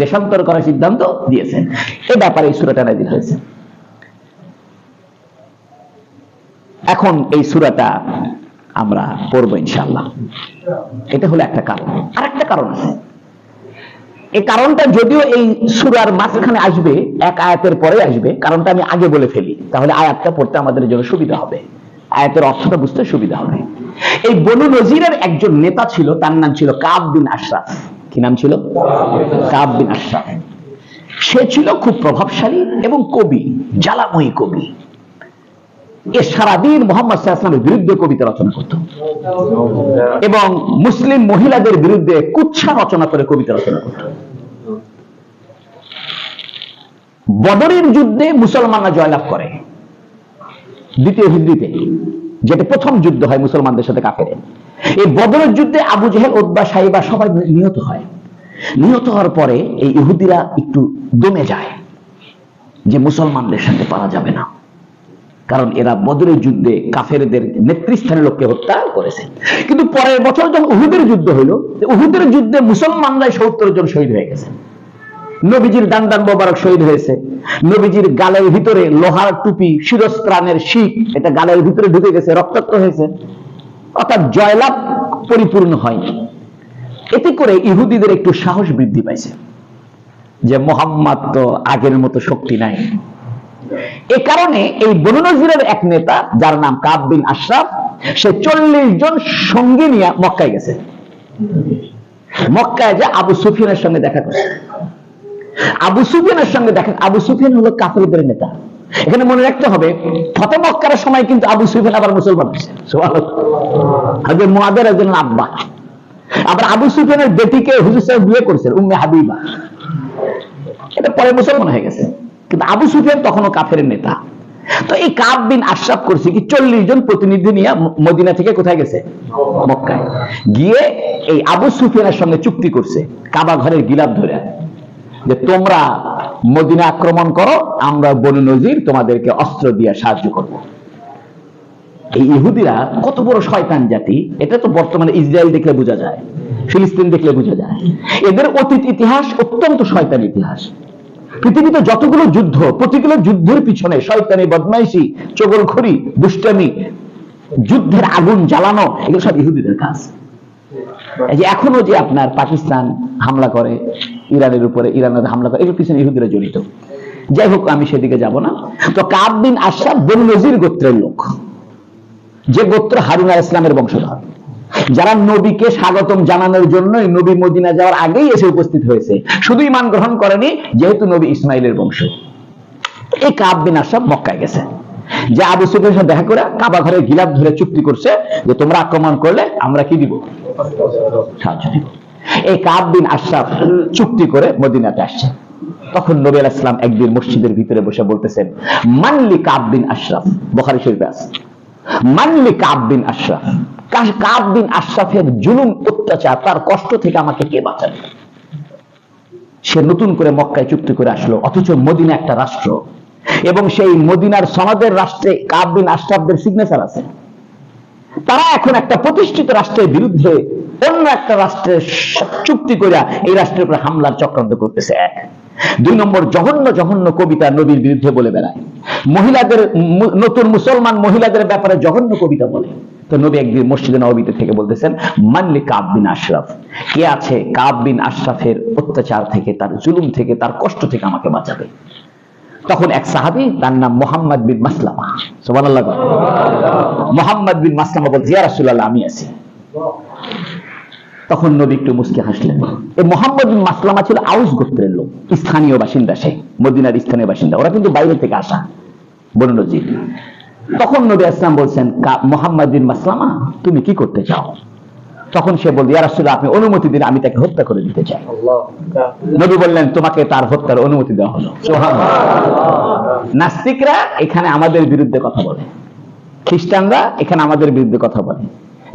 দেশান্তর করার সিদ্ধান্ত দিয়েছেন। এই ব্যাপারে এই সূরাটা নাযিল হয়েছে। এখন এই সূরাটা আমরা পড়বো ইনশাআল্লাহ। এটা হলো একটা কারণ। আর একটা কারণ আছে, এই কারণটা যদিও এই সূরার মাঝখানে আসবে, এক আয়াতের পরে আসবে, কারণটা আমি আগে বলে ফেলি, তাহলে আয়াতটা পড়তে আমাদের জন্য সুবিধা হবে, আয়াতের অর্থটা বুঝতে সুবিধা হবে। এই বনু নজিরের একজন নেতা ছিল, তার নাম ছিল কাব বিন আশরাফ। কি নাম ছিল? কাব বিন আশরাফ। সে ছিল খুব প্রভাবশালী এবং কবি, জ্বালাময়ী কবি। এ সারাদিন মুহাম্মদ সাল্লাল্লাহু আলাইহি ওয়াসাল্লামের বিরুদ্ধে কবিতা রচনা করত এবং মুসলিম মহিলাদের বিরুদ্ধে কুৎসা রচনা করে কবিতা রচনা করত। বদরের যুদ্ধে মুসলমানরা জয়লাভ করে, দ্বিতীয় হিজরিতে, যেটা প্রথম যুদ্ধ হয় মুসলমানদের সাথে কাফেরের। এই বদরের যুদ্ধে আবু জেহেল, উতবা, সাইবা সবাই নিহত হয়। নিহত হওয়ার পরে এই ইহুদিরা একটু দমে যায় যে মুসলমানদের সাথে পারা যাবে না, কারণ এরা বদরের যুদ্ধে কাফেরদের নেতৃস্থানীয় লোককে হত্যা করেছে। কিন্তু পরের বছর যখন উহুদের যুদ্ধ হইল, উহুদের যুদ্ধে মুসলমানরাই 70 জন শহীদ হয়ে গেছে। নবীজির দান্দান মোবারক শহীদ হয়েছে, নবীজির গালের ভিতরে লোহার টুপি, শিরস্ত্রাণের শিক, এটা গালের ভিতরে ঢুকে গেছে, রক্তাক্ত হয়েছে, অর্থাৎ জয়লাভ পরিপূর্ণ হয়নি। এতে করে ইহুদিদের একটু সাহস বৃদ্ধি পাইছে যে মুহাম্মদ তো আগের মতো শক্তি নাই। এ কারণে এই বনু নজিরের এক নেতা, যার নাম কাব বিন আশরাফ, সে 40 জন সঙ্গী নিয়ে মক্কায় গেছে। মক্কায় যে আবু সুফিয়ানের সঙ্গে দেখা করছে। আবু সুফিয়ানের সঙ্গে দেখা, আবু সুফিয়ান হলো কাফেরদের নেতা। এখানে মনে রাখতে হবে, ফতে মক্কার সময় কিন্তু আবু সুফিয়ান আবার মুসলমান হয়েছে। সুবহানাল্লাহ। হযরত মুআদের একজন আব্বা। আবার আবু সুফিয়ানের বেটিকে হুজুর সাহেব বিয়ে করেছেন, উম্মে হাবিবা, এটা পরে মুসলমান হয়ে গেছে। কিন্তু আবু সুফিয়ান তখনও কাফের নেতা। তো এই কাব বিন আশরাফ করছে কি, 40 জন প্রতিনিধি নিয়ে মদিনা থেকে কোথায় গেছে? মক্কায় গিয়ে এই আবু সুফিয়ানের সঙ্গে চুক্তি করছে, কাবা ঘরের গিলাফ ধরে, যে তোমরা মদিনা আক্রমণ করো, আমরা বনু নজির তোমাদেরকে অস্ত্র দিয়ে সাহায্য করব। এই ইহুদিরা কত বড় শয়তান জাতি, এটা তো বর্তমানে ইসরায়েল দেখলে বোঝা যায়, ফিলিস্তিন দেখলে বোঝা যায়। এদের অতীত ইতিহাস অত্যন্ত শয়তান ইতিহাস। পৃথিবীতে যতগুলো যুদ্ধ, প্রতিগুলো যুদ্ধের পিছনে শয়তানি, বদমাইশি, চগলখড়ি, দুষ্টামি, যুদ্ধের আগুন জ্বালানো, এগুলো সব ইহুদিদের কাজ। এই যে এখনো যে আপনার পাকিস্তান হামলা করে ইরানের উপরে, ইরানের হামলা করে, এগুলোর পিছনে ইহুদিরা জড়িত। যাই হোক, আমি সেদিকে যাব না। তো কাব বিন আশরাফ বনু নজির গোত্রের লোক, যে গোত্র হারুন আলাইহিস সালামের বংশধর, যারা নবীকে স্বাগতম জানানোর জন্য নবী মদিনা যাওয়ার আগেই এসে উপস্থিত হয়েছে, শুধু ঈমান গ্রহণ করেনি, যেহেতু নবী ইসমাইলের বংশ। এই কাব বিন আশরাফ মক্কায় গেছে, যে আবু সুফিয়ানের সাথে দেখা করে কাবা ঘরের গিলাফ ধরে চুক্তি করছে যে তোমরা আক্রমণ করলে আমরা কি দিব? সাহায্য দিব। এই কাব বিন আশরাফ চুক্তি করে মদিনাতে আসছে। তখন নবী আলাইহিস সালাম একদিন মসজিদের ভিতরে বসে বলতেছেন, মানলি কাব বিন আশরাফ, বুখারী শরীফে আছে, মানলি কাব বিন আশরাফ, কাব বিন আশরাফের জুলুম, অত্যাচার, তার কষ্ট থেকে আমাকে কে বাঁচাবে? সে নতুন করে মক্কায় চুক্তি করে আসলো, অথচ মদিনা একটা রাষ্ট্র, এবং সেই মদিনার সনদের রাষ্ট্রে কাব বিন আশরাফদের সিগনেচার আছে। তারা এখন একটা প্রতিষ্ঠিত রাষ্ট্রের বিরুদ্ধে অন্য একটা রাষ্ট্রের চুক্তি করে এই রাষ্ট্রের উপর হামলার চক্রান্ত করতেছে। 2 নম্বর, জঘন্য জঘন্য কবিতা নবীর বিরুদ্ধে বলে বেড়ায়, মহিলাদের, নতুন মুসলমান মহিলাদের ব্যাপারে জঘন্য কবিতা বলে। তো নবী একদিন মসজিদে নববীতে থেকে বলতেছেন, মানলি কাব বিন আশরাফ, কে আছে কাব বিন আশরাফের অত্যাচার থেকে, তার জুলুম থেকে, তার কষ্ট থেকে আমাকে বাঁচাবে? তখন এক সাহাবী, তার নাম মুহাম্মদ বিন মাসলামা, সুবহানাল্লাহ, মুহাম্মদ বিন মাসলামা বলছে, ইয়া রাসূলুল্লাহ, আমি আছি। তখন নবী একটু মুস্কি হাসলেন। এই মুহাম্মদ বিন মাসলামা ছিল আউস গোত্রের লোক, স্থানীয় বাসিন্দা, সে মদিনার স্থানীয় বাসিন্দা, ওরা কিন্তু বাইরে থেকে আসা, বনু নজির। তখন নবী আসলাম বলছেন, মুহাম্মদ বিন মাসলামা, তুমি কি করতে চাও? তখন সে বলল, ইয়া রাসূলুল্লাহ, আপনি অনুমতি দিন, আমি তাকে হত্যা করে দিতে চাই। নবী বললেন, তোমাকে তার হত্যার অনুমতি দেওয়া হলো। সুবহানাল্লাহ। নাস্তিকরা এখানে আমাদের বিরুদ্ধে কথা বলে, খ্রিস্টানরা এখানে আমাদের বিরুদ্ধে কথা বলে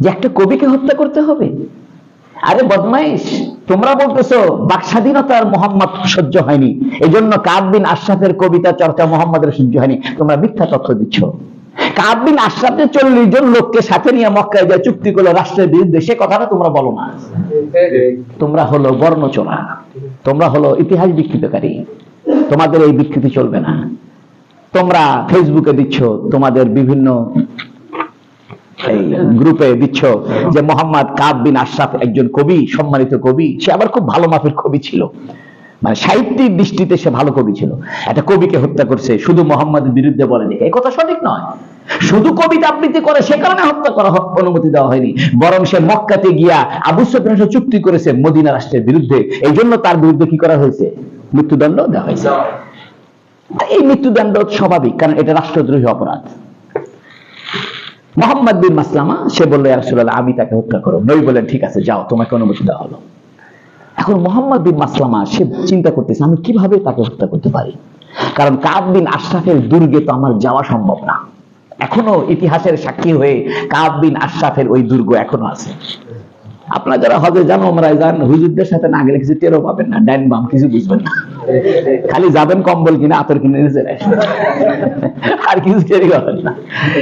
যে একটা কবিকে হত্যা করতে হবে। আরে বদমাইশ, তোমরা বলতেছো বাক স্বাধীনতার মোহাম্মদ সহ্য হয়নি, এজন্য কাব বিন আশরাফের কবিতা চর্চা মোহাম্মদের সহ্য হয়নি, তোমরা মিথ্যা তথ্য দিচ্ছ। কাব বিন আশরাফের 40 জন লোককে সাথে নিয়ে মক্কায় যায় চুক্তি করলো রাষ্ট্রের বিরুদ্ধে, সে কথাটা তোমরা বলো না। তোমরা হলো বর্ণচোরা, তোমরা হলো ইতিহাস বিকৃতকারী, তোমাদের এই বিকৃতি চলবে না। তোমরা ফেসবুকে দিচ্ছ তোমাদের বিভিন্ন এই গ্রুপে দিচ্ছ যে মোহাম্মদ কাব বিন আশরাফ একজন কবি, সম্মানিত কবি, সে আবার খুব ভালো মাপের কবি ছিল, মানে সাহিত্যিক দৃষ্টিতে সে ভালো কবি ছিল, একটা কবিকে হত্যা করছে শুধু মোহাম্মদের বিরুদ্ধে বলে দেখে, এই কথা সঠিক নয়। শুধু কবিতা আবৃত্তি করে সে কারণে হত্যা করা অনুমতি দেওয়া হয়নি, বরং সে মক্কাতে গিয়া আবু সুফিয়ানের সাথে চুক্তি করেছে মদিনা রাষ্ট্রের বিরুদ্ধে, এই জন্য তার বিরুদ্ধে কি করা হয়েছে, মৃত্যুদণ্ড দেওয়া হয়েছে। এই মৃত্যুদণ্ড স্বাভাবিক, কারণ এটা রাষ্ট্রদ্রোহী অপরাধ। মোহাম্মদ বিন মাসলামা সে বলল, ইয়া রাসূলুল্লাহ আমি তাকে হত্যা করব। নবী বললেন ঠিক আছে যাও, তোমাকে অনুমতি দেওয়া হলো। এখন মোহাম্মদ বিন মাসলামা সে চিন্তা করতেছে আমি কিভাবে তাকে হত্যা করতে পারি, কারণ কাব বিন আশরাফের দুর্গে তো আমার যাওয়া সম্ভব না। এখনো ইতিহাসের সাক্ষী হয়ে কাব বিন আশরাফের ওই দুর্গ এখনো আছে। আপনারা যারা হজে যান, ওমরায় যান, হুজুরদের সাথে না গেলে কিছু টেরও পাবেন না, ডাইন বাম কিছু বুঝবেন না, খালি যাবেন কম্বল কিনে আতর কিনে নিয়ে চলে আসবেন, আর কিছু টেরই পাবেন না।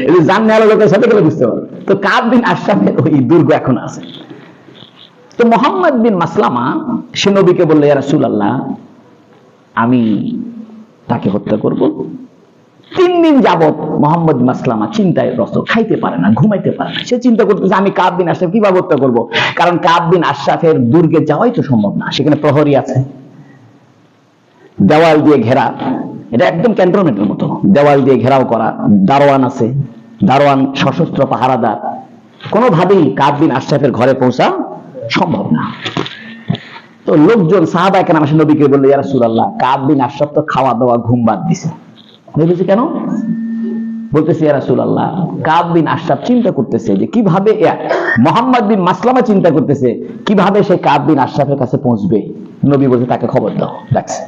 এই জান নেওয়ার লোকের সাথে গেলে বুঝতে পারবেন। তো কাব বিন আশরাফের ওই দুর্গ এখন আছে। তো মোহাম্মদ বিন মাসলামা সে নবীকে বলল, ইয়া রাসূলুল্লাহ আমি তাকে হত্যা করব। 3 দিন যাবত মোহাম্মদ বিন মাসলামা চিন্তায় রত, খাইতে পারে না, ঘুমাইতে পারে না। সে চিন্তা করতেছে আমি কাব বিন আশরাফ কিভাবে হত্যা করব, কারণ কাব বিন আশরাফের দুর্গে যাওয়াই তো সম্ভব না, সেখানে প্রহরী আছে, দেওয়াল দিয়ে ঘেরা, এটা একদম ক্যান্টনমেন্টের মতো, দেওয়াল দিয়ে ঘেরাও করা, দারোয়ান আছে, দারোয়ান সশস্ত্র পাহারাদার, কোনোভাবেই কাব বিন আশরাফের ঘরে পৌঁছা সম্ভব না। তো লোকজন সাহাবায়ে কেরাম এসে নবীকে বলল, ইয়া রাসূলুল্লাহ কাব বিন আশরাফ তো খাওয়া দাওয়া ঘুম বাদ দিছে। বলতেছে কেন? বলতেছে ইয়া রাসূলুল্লাহ কাব বিন আশরাফ চিন্তা করতেছে যে কিভাবে, মোহাম্মদ বিন মাসলামা চিন্তা করতেছে কিভাবে সে কাব বিন আশরাফের কাছে পৌঁছবে। নবী বলছে তাকে খবর দাও, ডাকছে।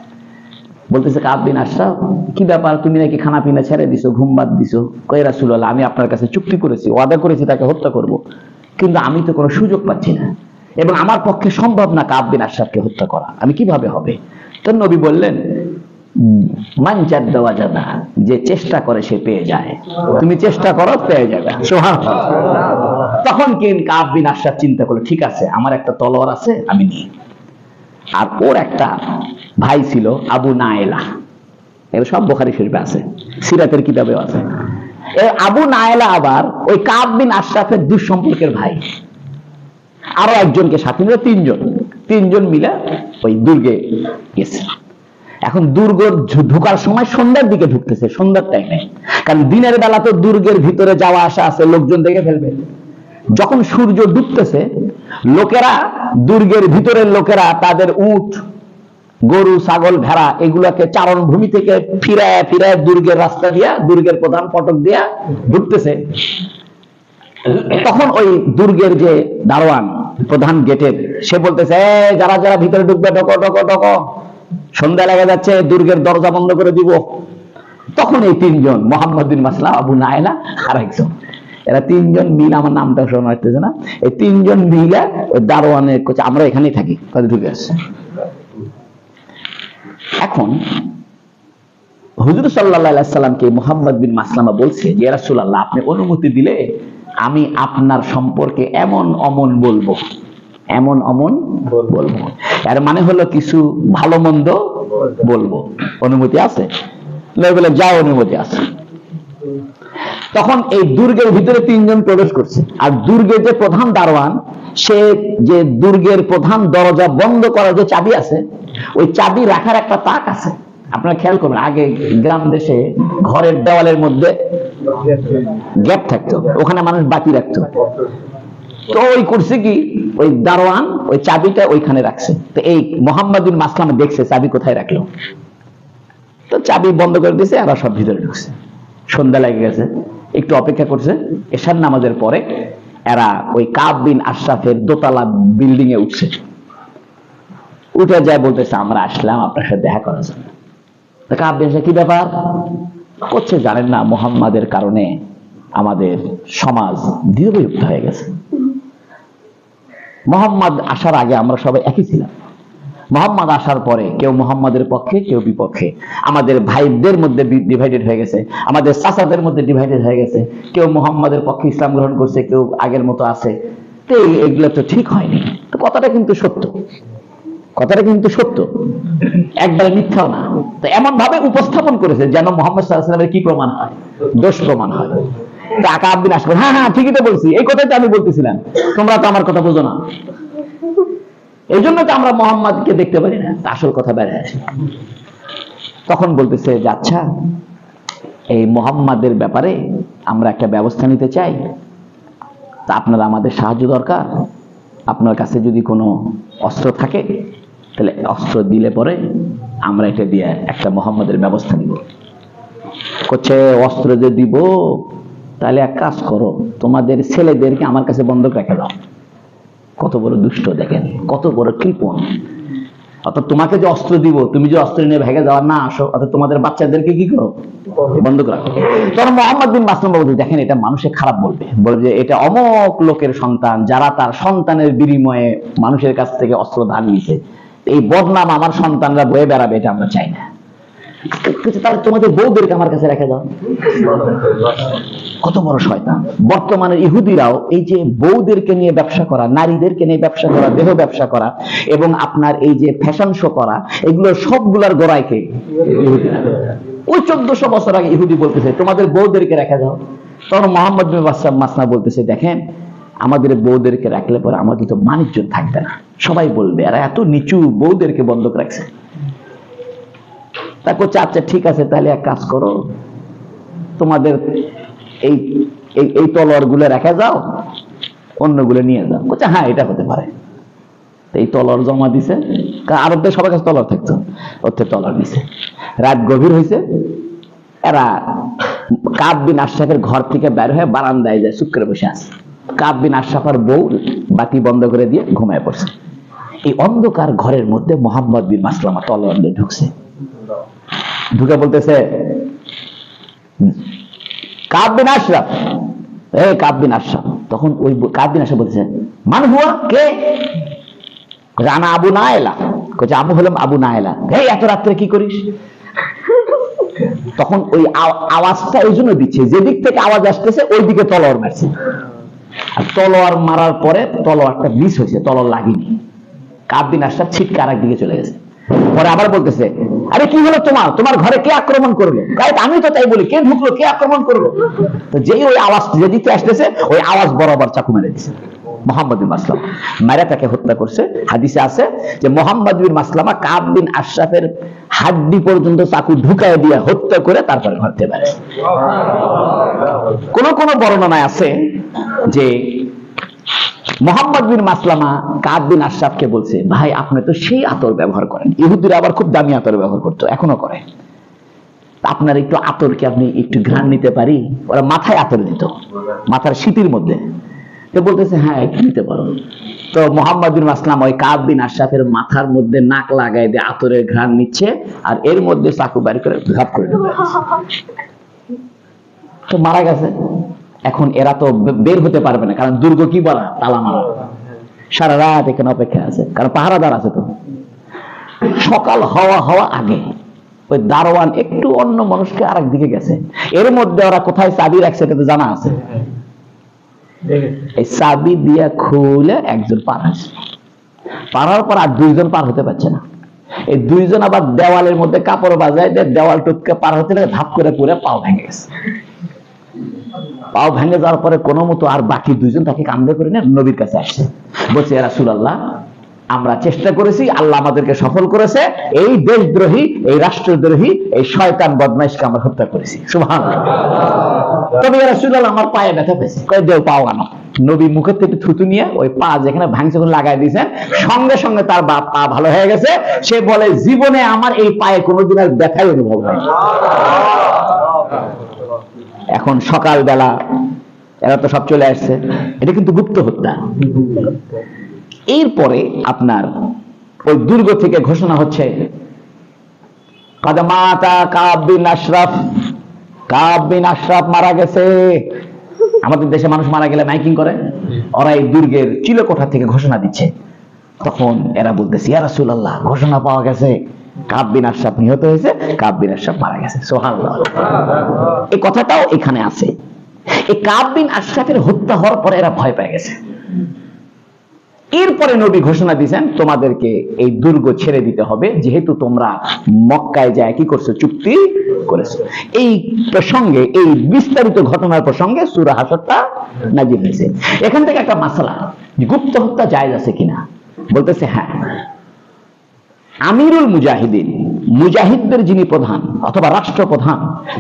বলতেছে কাব বিন আশরাফ কি ব্যাপার, তুমি নাকি খানা পিনা ছেড়ে দিছো, ঘুম বাদ দিছো? কয় ইয়া রাসূলুল্লাহ আমি আপনার কাছে চুক্তি করেছি, ওয়াদা করেছি তাকে হত্যা করব, কিন্তু আমি তো কোনো সুযোগ পাচ্ছি না এবং আমার পক্ষে সম্ভব না কাব বিন আশরাফকে হত্যা করা, আমি কিভাবে হবে? তো নবী বললেন মান জাদ্দা ওয়াজাদা, যে চেষ্টা করে সে পেয়ে যায়, তুমি চেষ্টা করো পেয়ে যাবে। সুবহানাল্লাহ। তখন কাব বিন আশরাফ চিন্তা করলো ঠিক আছে আমার একটা তলোয়ার আছে আমি নিই, আর ওর একটা ভাই ছিল আবু নায়েলা, এর সব বুখারী শরীফে আছে, সিরাতের কিতাবেও আছে। এই আবু নায়েলা আবার ওই কাব বিন আশরাফের দুঃসম্পর্কের ভাই, আরো একজনকে সাথে নিয়ে তিনজন মিলে ওই দুর্গে গেছে। এখন দুর্গ ঢোকার সময় সন্ধ্যার দিকে ঢুকতেছে, সন্ধ্যার টাইমে, কারণ দিনের বেলা তো দুর্গের ভিতরে যাওয়া আসা আছে, লোকজন দেখে ফেলবে। যখন সূর্য ডুবতেছে লোকেরা, দুর্গের ভিতরের লোকেরা তাদের উট, গরু, ছাগল, ভেড়া এগুলাকে চারণ ভূমি থেকে ফিরায় ফিরায় দুর্গের রাস্তা দিয়া, দুর্গের প্রধান ফটক দিয়া ঢুকতেছে। তখন ওই দুর্গের যে দারোয়ান, প্রধান গেটের, সে বলতেছে যারা যারা ভিতরে ঢুকবে ঢোকো ঢোকো ঢোকো, সন্ধ্যা লেগে যাচ্ছে, দুর্গের দরজা বন্ধ করে দিব। তখন এই তিনজন, মোহাম্মদ বিন মাসলামা, আবু নায়েলা আর একজন, এরা তিনজন মিলে, আমার নামটা শোনা আসতেছে না, এই তিনজন মিলে ওই দারোয়ানের কাছে আমরা এখানেই থাকি, তাদের ঢুকে আসছে। এখন হুজুর সাল্লাল্লাহু আলাইহি সাল্লামকে মোহাম্মদ বিন মাসলামা বলছে যে ইয়া রাসূলুল্লাহ আপনি অনুমতি দিলে আমি আপনার সম্পর্কে এমন অমন বলবো, এমন অমন বলবো, এর মানে হলো কিছু ভালো মন্দ বলবো, অনুমতি আছে? বলে যাও, অনুমতি আছে। তখন এই দুর্গের ভিতরে তিনজন প্রবেশ করছে, আর দুর্গের যে প্রধান দারোয়ান, সে যে দুর্গের প্রধান দরজা বন্ধ করার যে চাবি আছে, ওই চাবি রাখার একটা তাক আছে। আপনারা খেয়াল করবেন, আগে গ্রাম দেশে ঘরের দেওয়ালের মধ্যে গ্যাপ থাকতো, ওখানে মানুষ বাকি রাখতো। তো ওই করছে কি, ওই দারোয়ান ওই চাবিটা ওইখানে রাখছে। তো এই মোহাম্মদ বিন মাসলামা দেখছে চাবি কোথায় রাখলো, তো চাবি বন্ধ করে দিয়েছে, আবার সব ভিতরে ঢুকছে। সন্ধ্যা লেগে গেছে, একটু অপেক্ষা করছে। এশার নামাজের পরে এরা ওই কাব বিন আশরাফের দোতলা বিল্ডিং এ উঠছে, উঠে যায় বলতেছে আমরা আসলাম আপনার সাথে দেখা করার জন্য। কাব বিন আশরাফ কি ব্যাপার করছে জানেন না, মুহাম্মাদের কারণে আমাদের সমাজ দৃঢ়যুক্ত হয়ে গেছে। মুহাম্মদ আসার আগে আমরা সবাই একই ছিলাম, মুহাম্মদ আসার পরে কেউ মুহাম্মাদের পক্ষে, কেউ বিপক্ষে। আমাদের ভাইদের মধ্যে ডিভাইডেড হয়ে গেছে, আমাদের চাচাদের মধ্যে ডিভাইডেড হয়ে গেছে। কেউ মুহাম্মাদের পক্ষে ইসলাম গ্রহণ করছে, কেউ আগের মতো আছে। তো এগুলো তো ঠিক হয়নি। তো কথাটা কিন্তু সত্য, কথাটা কিন্তু সত্য, একবারে মিথ্যাও না। তো এমন ভাবে উপস্থাপন করেছে যেন মুহাম্মদ সাল্লাল্লাহু আলাইহি ওয়াসাল্লামের কি প্রমাণ হয়, দোষ প্রমাণ হয়। কাব বিন আশরাফ, হ্যাঁ হ্যাঁ ঠিকই তো বলছি, এই কথাই তো আমি বলতেছিলাম, তোমরা তো আমার কথা বোঝো না, এই জন্য তো আমরা মোহাম্মদকে দেখতে পারি না, আসল কথা বেড়ে আসে। তখন বলতেছে যে আচ্ছা, এই মোহাম্মদের ব্যাপারে আমরা একটা ব্যবস্থা নিতে চাই, তা আপনার আমাদের সাহায্য দরকার, আপনার কাছে যদি কোনো অস্ত্র থাকে তাহলে অস্ত্র দিলে পরে আমরা এটা দিয়ে একটা মোহাম্মদের ব্যবস্থা নিব। করছে অস্ত্র যে দিব, তাহলে এক কাজ করো, তোমাদের ছেলেদেরকে আমার কাছে বন্ধক রেখে দাও। কত বড় দুষ্ট দেখেন, কত বড় কৃপণ। অর্থাৎ তোমাকে যে অস্ত্র দিব, তুমি যে অস্ত্র নিয়ে ভেগে যাওয়ার না আসো, অর্থাৎ তোমাদের বাচ্চাদেরকে কি করো, বন্ধক রাখো। তখন মোহাম্মদ বিন মাসলুম বলতে, দেখেন এটা মানুষে খারাপ বলবে, বলবে যে এটা অমক লোকের সন্তান, যারা তার সন্তানের বিনিময়ে মানুষের কাছ থেকে অস্ত্র ধার নিয়েছে, এই বদনাম আমার সন্তানরা বয়ে বেড়াবে, এটা আমরা চাই না। তাহলে তোমাদের বউদেরকে আমার কাছে রেখে দাও। কত বড় শয়তান। বর্তমানে ইহুদিরাও এই যে বউদেরকে নিয়ে ব্যবসা করা, নারীদেরকে নিয়ে ব্যবসা করা, দেহ ব্যবসা করা এবং আপনার এই যে ফ্যাশন শো করা, এগুলো সবগুলার গোড়ায় কে? ইহুদিরা। ওই 1400 বছর আগে ইহুদি বলতেছে তোমাদের বউদেরকে রেখে দাও। তখন মোহাম্মদ বিন মাসলামা বলতেছে, দেখেন আমাদের বউদেরকে রাখলে পরে আমাদের তো মানিজ্য থাকবে না, সবাই বলবে এরা এত নিচু, বউদেরকে বন্ধক রাখছে। তা করছে আচ্ছা ঠিক আছে, তাহলে এক কাজ করো, তোমাদের এই এই তলোয়ার গুলো রেখে যাও, অন্যগুলো নিয়ে যাও। বলছে হ্যাঁ এটা হতে পারে। এই তলোয়ার জমা দিছে, আরবদের সবার কাছে তলোয়ার থাকতো, ওতে তলোয়ার দিছে। রাত গভীর হয়েছে, এরা কাব বিন আশরাফের ঘর থেকে বের হয়ে বারান্দায় যায়, চুপ করে বসে আছে। কাব বিন আশরাফের বউ বাতি বন্ধ করে দিয়ে ঘুমায় পড়ছে। এই অন্ধকার ঘরের মধ্যে মোহাম্মদ বিন মাসলামা তলোয়ার নিয়ে ঢুকছে। ঢুকে বলতেছে, কাব বিন আশরাফ, কাব বিন আশরাফ। তখন ওই কাব বিন আশরাফ বলতেছে, মান হুয়া, কে? রানা আবু নায়লা। কইছে আমি হলাম আবু নায়লা। এই এত রাত্রে কি করিস? তখন ওই আওয়াজটা এই জন্য দিচ্ছে, যেদিক থেকে আওয়াজ আসতেছে ওই দিকে তলোয়ার মারছে। আর তলোয়ার মারার পরে তলোয়ারটা মিস হয়েছে, তলোয়ার লাগেনি। কাব বিন আশরাফ ছিটকে আরেক দিকে চলে গেছে। পরে আবার বলতেছে, আরে কি হলো তোমার, তোমার ঘরে কে আক্রমণ করলো? আমি তো তাই বলি, কে ঢুকলো, কে আক্রমণ করলো? তো যেই ওই আওয়াজ যেদিকে আসতেছে ওই আওয়াজ বরাবর চাকু মেরে দিছে মোহাম্মদ বিন মাসলামা, মেরে তাকে হত্যা করছে। হাদিসে আছে যে মোহাম্মদ বিন মাসলামা কাব বিন আশরাফের হাড্ডি পর্যন্ত চাকু ঢুকায় দিয়ে হত্যা করে তারপরে ঘর থেকে বের। কোন কোন বর্ণনায় আছে যে মোহাম্মদ বিন মাসলামা কাব বিন আশরাফকে বলছে, ভাই আপনি তো সেই আতর ব্যবহার করেন। ইহুদিরা আবার খুব দামি আতর ব্যবহার করতো, এখনো করে। আপনার একটু আতরকে আপনি একটু ঘ্রাণ নিতে পারি? ওরা মাথায় আতর দিত, মাথার শীতের মধ্যে। তো বলতেছে হ্যাঁ একটু নিতে পারো। তো মোহাম্মদ বিন মাসলামা ওই কাব বিন আশরাফের মাথার মধ্যে নাক লাগাই দিয়ে আতরের ঘ্রাণ নিচ্ছে, আর এর মধ্যে চাকু বের করে ঘাপ করে ঢুকায় তো মারা গেছে। এখন এরা তো বের হতে পারবে না, কারণ দুর্গ কি বলা, তালা মারা। সারা রাত এখানে অপেক্ষা আছে, কারণ পাহারাদার আছে। তো সকাল হওয়া আগে ওই দারোয়ান একটু অন্য মানুষকে আরেক দিকে গেছে, এর মধ্যে ওরা কোথায় চাবি রাখছে এটা তো জানা আছে। এই চাবি দিয়ে খুলে একজন পার হয়েছে, পার হওয়ার পর আর দুইজন পার হতে পারছে না। এই দুইজন আবার দেওয়ালের মধ্যে কাপড় বাজায় দিয়ে দেওয়াল টুটকে পার হতে লাগে, ধাপ করে পুরে পাও ভেঙে গেছে। পাও ভেঙে যাওয়ার পরে কোনো মতো আর বাকি দুইজন তাকে কান্দে করে নিয়ে নবীর কাছে আসছে, বলছে ইয়া রাসূলুল্লাহ, আমরা চেষ্টা করেছি, আল্লাহ আমাদেরকে সফল করেছে, এই দেশদ্রোহী, এই রাষ্ট্রদ্রোহী, এই শয়তান বদমাইশকে আমরা হত্যা করেছি। সুবহানাল্লাহ। তবে ইয়া রাসূলুল্লাহ আমার পায়ে ব্যথা পেয়েছে। কয় দেও পাও আনো। নবী মুখের থেকে থুতু নিয়ে ওই পা যেখানে ভাঙছে লাগাই দিয়েছেন, সঙ্গে সঙ্গে তার পা ভালো হয়ে গেছে। সে বলে জীবনে আমার এই পায়ে কোনোদিন আর ব্যথাই অনুভব হয়নি। এখন সকালবেলা এরা তো সব চলে আসছে, এটা কিন্তু গুপ্ত হত্যা। এরপরে আপনার ওই দুর্গ থেকে ঘোষণা হচ্ছে কাদামাতা কাব বিন আশরাফ, কাব বিন আশরাফ মারা গেছে। আমাদের দেশে মানুষ মারা গেলে মাইকিং করে, ওরা এই দুর্গের চিলকোঠা থেকে ঘোষণা দিচ্ছে। তখন এরা বলতেছে ইয়া রাসূলুল্লাহ, ঘোষণা পাওয়া গেছে কাব বিন আশরাফ নিহত হয়েছে, কাব বিন আশরাফ মারা গেছে। সুবহানাল্লাহ। এই কথাটাও এখানে আছে। এই কাব বিন আশরাফের হত্যা হওয়ার পরে এরা ভয় পেয়ে গেছে। এরপরে নবী ঘোষণা দিয়েছেন তোমাদেরকে এই দুর্গ ছেড়ে দিতে হবে, যেহেতু তোমরা মক্কায় যায় কি করছো, চুক্তি করেছো। এই প্রসঙ্গে, এই বিস্তারিত ঘটনার প্রসঙ্গে সূরা হাসরটা নাযিল হয়েছে। এখান থেকে একটা মাসলা, গুপ্ত হত্যা জায়েজ আছে কিনা, বলতেছে হ্যাঁ। আমিরুল মুজাহিদিন, মুজাহিদদের যিনি প্রধান অথবা রাষ্ট্রপ্রধান,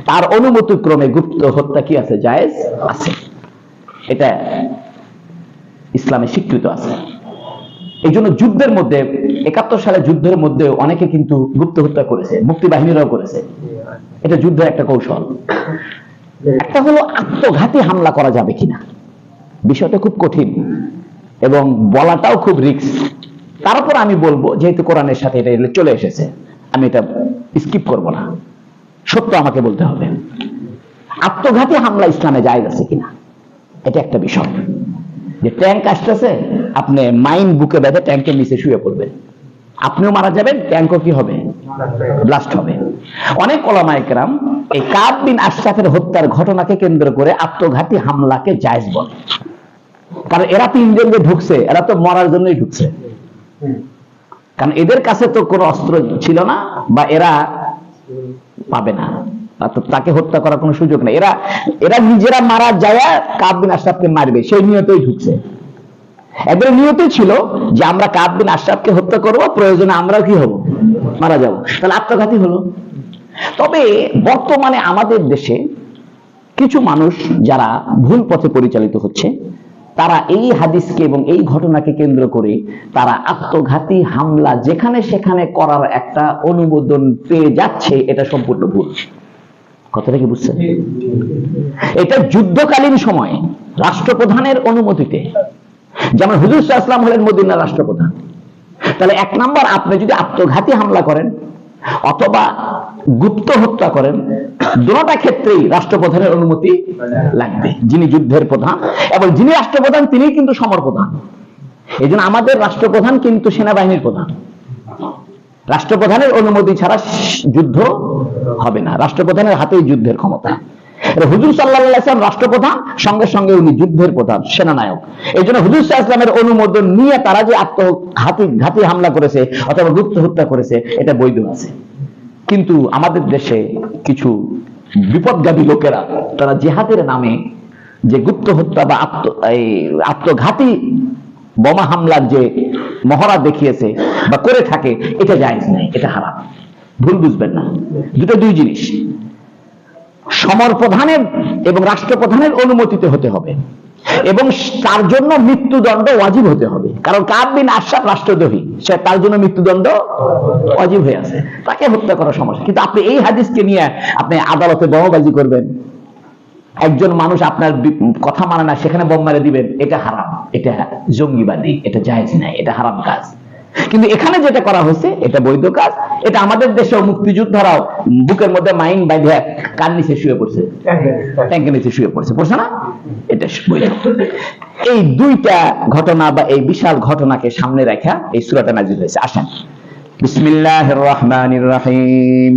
তার অনুমতি ক্রমে গুপ্ত হত্যা কি আছে, জায়েজ আছে। এটা ইসলামে স্বীকৃত আছে। এই জন্য যুদ্ধের মধ্যে ৭১ সালে যুদ্ধের মধ্যে অনেকে কিন্তু গুপ্ত হত্যা করেছে, মুক্তি বাহিনীরাও করেছে। এটা যুদ্ধের একটা কৌশল। একটা হলো আত্মঘাতী হামলা করা যাবে কিনা, বিষয়টা খুব কঠিন এবং বলাটাও খুব রিস্ক। তারপর আমি বলবো, যেহেতু কোরআনের সাথে এটা চলে এসেছে, আমি এটা স্কিপ করব না, সত্য আমাকে বলতে হবে। আত্মঘাতী হামলা ইসলামে জায়েজ আছে কিনা, এটা একটা বিষয়। যে ট্যাঙ্ক আসতেছে, আপনি মাইন বুকে বেঁধে ট্যাঙ্কের নিচে শুয়ে পড়বেন, আপনিও মারা যাবেন, ট্যাঙ্কও কি হবে, ব্লাস্ট হবে। অনেক ওলামায়ে কেরাম এই কাব বিন আশরাফের হত্যার ঘটনাকে কেন্দ্র করে আত্মঘাতী হামলাকে জায়েজ বলে। কারণ এরা তিনজন যে ঢুকছে, এরা তো মরার জন্যই ঢুকছে, কারণ এদের কাছে তো কোনো অস্ত্র ছিল না, বা এরা পাবে না, তাকে হত্যা করার কোনো সুযোগ নেই। এরা নিজেরা মারা যায় কাব বিন আশরাফকে মারবে, সেই নিয়তেই ঢুকছে। এদের নিয়তই ছিল যে আমরা কাব বিন আশরাফকে হত্যা করব, প্রয়োজনে আমরাও কি হব, মারা যাব। তাহলে আত্মঘাতী হলো। তবে বর্তমানে আমাদের দেশে কিছু মানুষ যারা ভুল পথে পরিচালিত হচ্ছে, তারা এই হাদিসকে এবং এই ঘটনাকে কেন্দ্র করে তারা আত্মঘাতী হামলা যেখানে সেখানে করার একটা অনুমোদন পেয়ে যাচ্ছে। এটা সম্পূর্ণ ভুল। কথাটা কি বুঝছেন? এটা যুদ্ধকালীন সময়ে রাষ্ট্রপ্রধানের অনুমতিতে, যেমন হুজুর সাল্লাল্লাহু আলাইহি ওয়াসাল্লাম হলেন মদিনার রাষ্ট্রপ্রধান। তাহলে এক নাম্বার, আপনি যদি আত্মঘাতী হামলা করেন অথবা গুপ্ত হত্যা করেন, দুটোটা ক্ষেত্রেই রাষ্ট্রপ্রধানের অনুমতি লাগবে, যিনি যুদ্ধের প্রধান। এবং যিনি রাষ্ট্রপ্রধান তিনি কিন্তু সমর প্রধান। এই জন্য আমাদের রাষ্ট্রপ্রধান কিন্তু সেনাবাহিনীর প্রধান। রাষ্ট্রপ্রধানের অনুমতি ছাড়া যুদ্ধ হবে না, রাষ্ট্রপ্রধানের হাতেই যুদ্ধের ক্ষমতা। হুজুর সাল্লাল্লাহু আলাইহি ওয়াসাল্লাম রাষ্ট্রপ্রধান, সঙ্গে সঙ্গে উনি যুদ্ধের প্রধান, সেনানায়ক। এই জন্য হুজুর সাল্লাল্লাহু আলাইহি ওয়াসাল্লামের অনুমোদন নিয়ে তারা যে আত্মঘাতী হামলা করেছে অথবা গুপ্ত হত্যা করেছে, এটা বৈধ আছে। কিন্তু আমাদের দেশে কিছু বিপদগামী লোকেরা, তারা জিহাদের নামে যে গুপ্ত হত্যা বা আত্মঘাতী বোমা হামলার যে মহড়া দেখিয়েছে বা করে থাকে, এটা জায়েজ নাই, এটা হারাম। ভুল বুঝবেন না, দুই জিনিস। সমর প্রধানের এবং রাষ্ট্রপ্রধানের অনুমতিতে হতে হবে, এবং তার জন্য মৃত্যুদণ্ড ওয়াজিব হতে হবে। কারণ কাব বিন আশরাফ রাষ্ট্রদ্রোহী, সে তার জন্য মৃত্যুদণ্ড ওয়াজিব হয়ে আছে, তাকে হত্যা করার সমস্যা। কিন্তু আপনি এই হাদিসকে নিয়ে আপনি আদালতে বোমাবাজি করবেন, একজন মানুষ আপনার কথা মানে না, সেখানে বোম মেরে দিবেন, এটা হারাম, এটা জঙ্গিবাদী, এটা জায়েজ নাই, এটা হারাম কাজ। কিন্তু এখানে যেটা করা হয়েছে এটা বৈধ কাজ। এটা আমাদের দেশেও মুক্তিযোদ্ধারাও বুকের মধ্যে মাইন বাইধে কান নিচে শুয়ে পড়ছে, ট্যাঙ্কের নিচে শুয়ে পড়ছে, পড়ছে না? এটা বৈধ। এই দুইটা ঘটনা বা এই বিশাল ঘটনাকে সামনে রাখা এই সূরাটা নাযিল হয়েছে। আসেন, বিসমিল্লাহির রহমানির রহিম।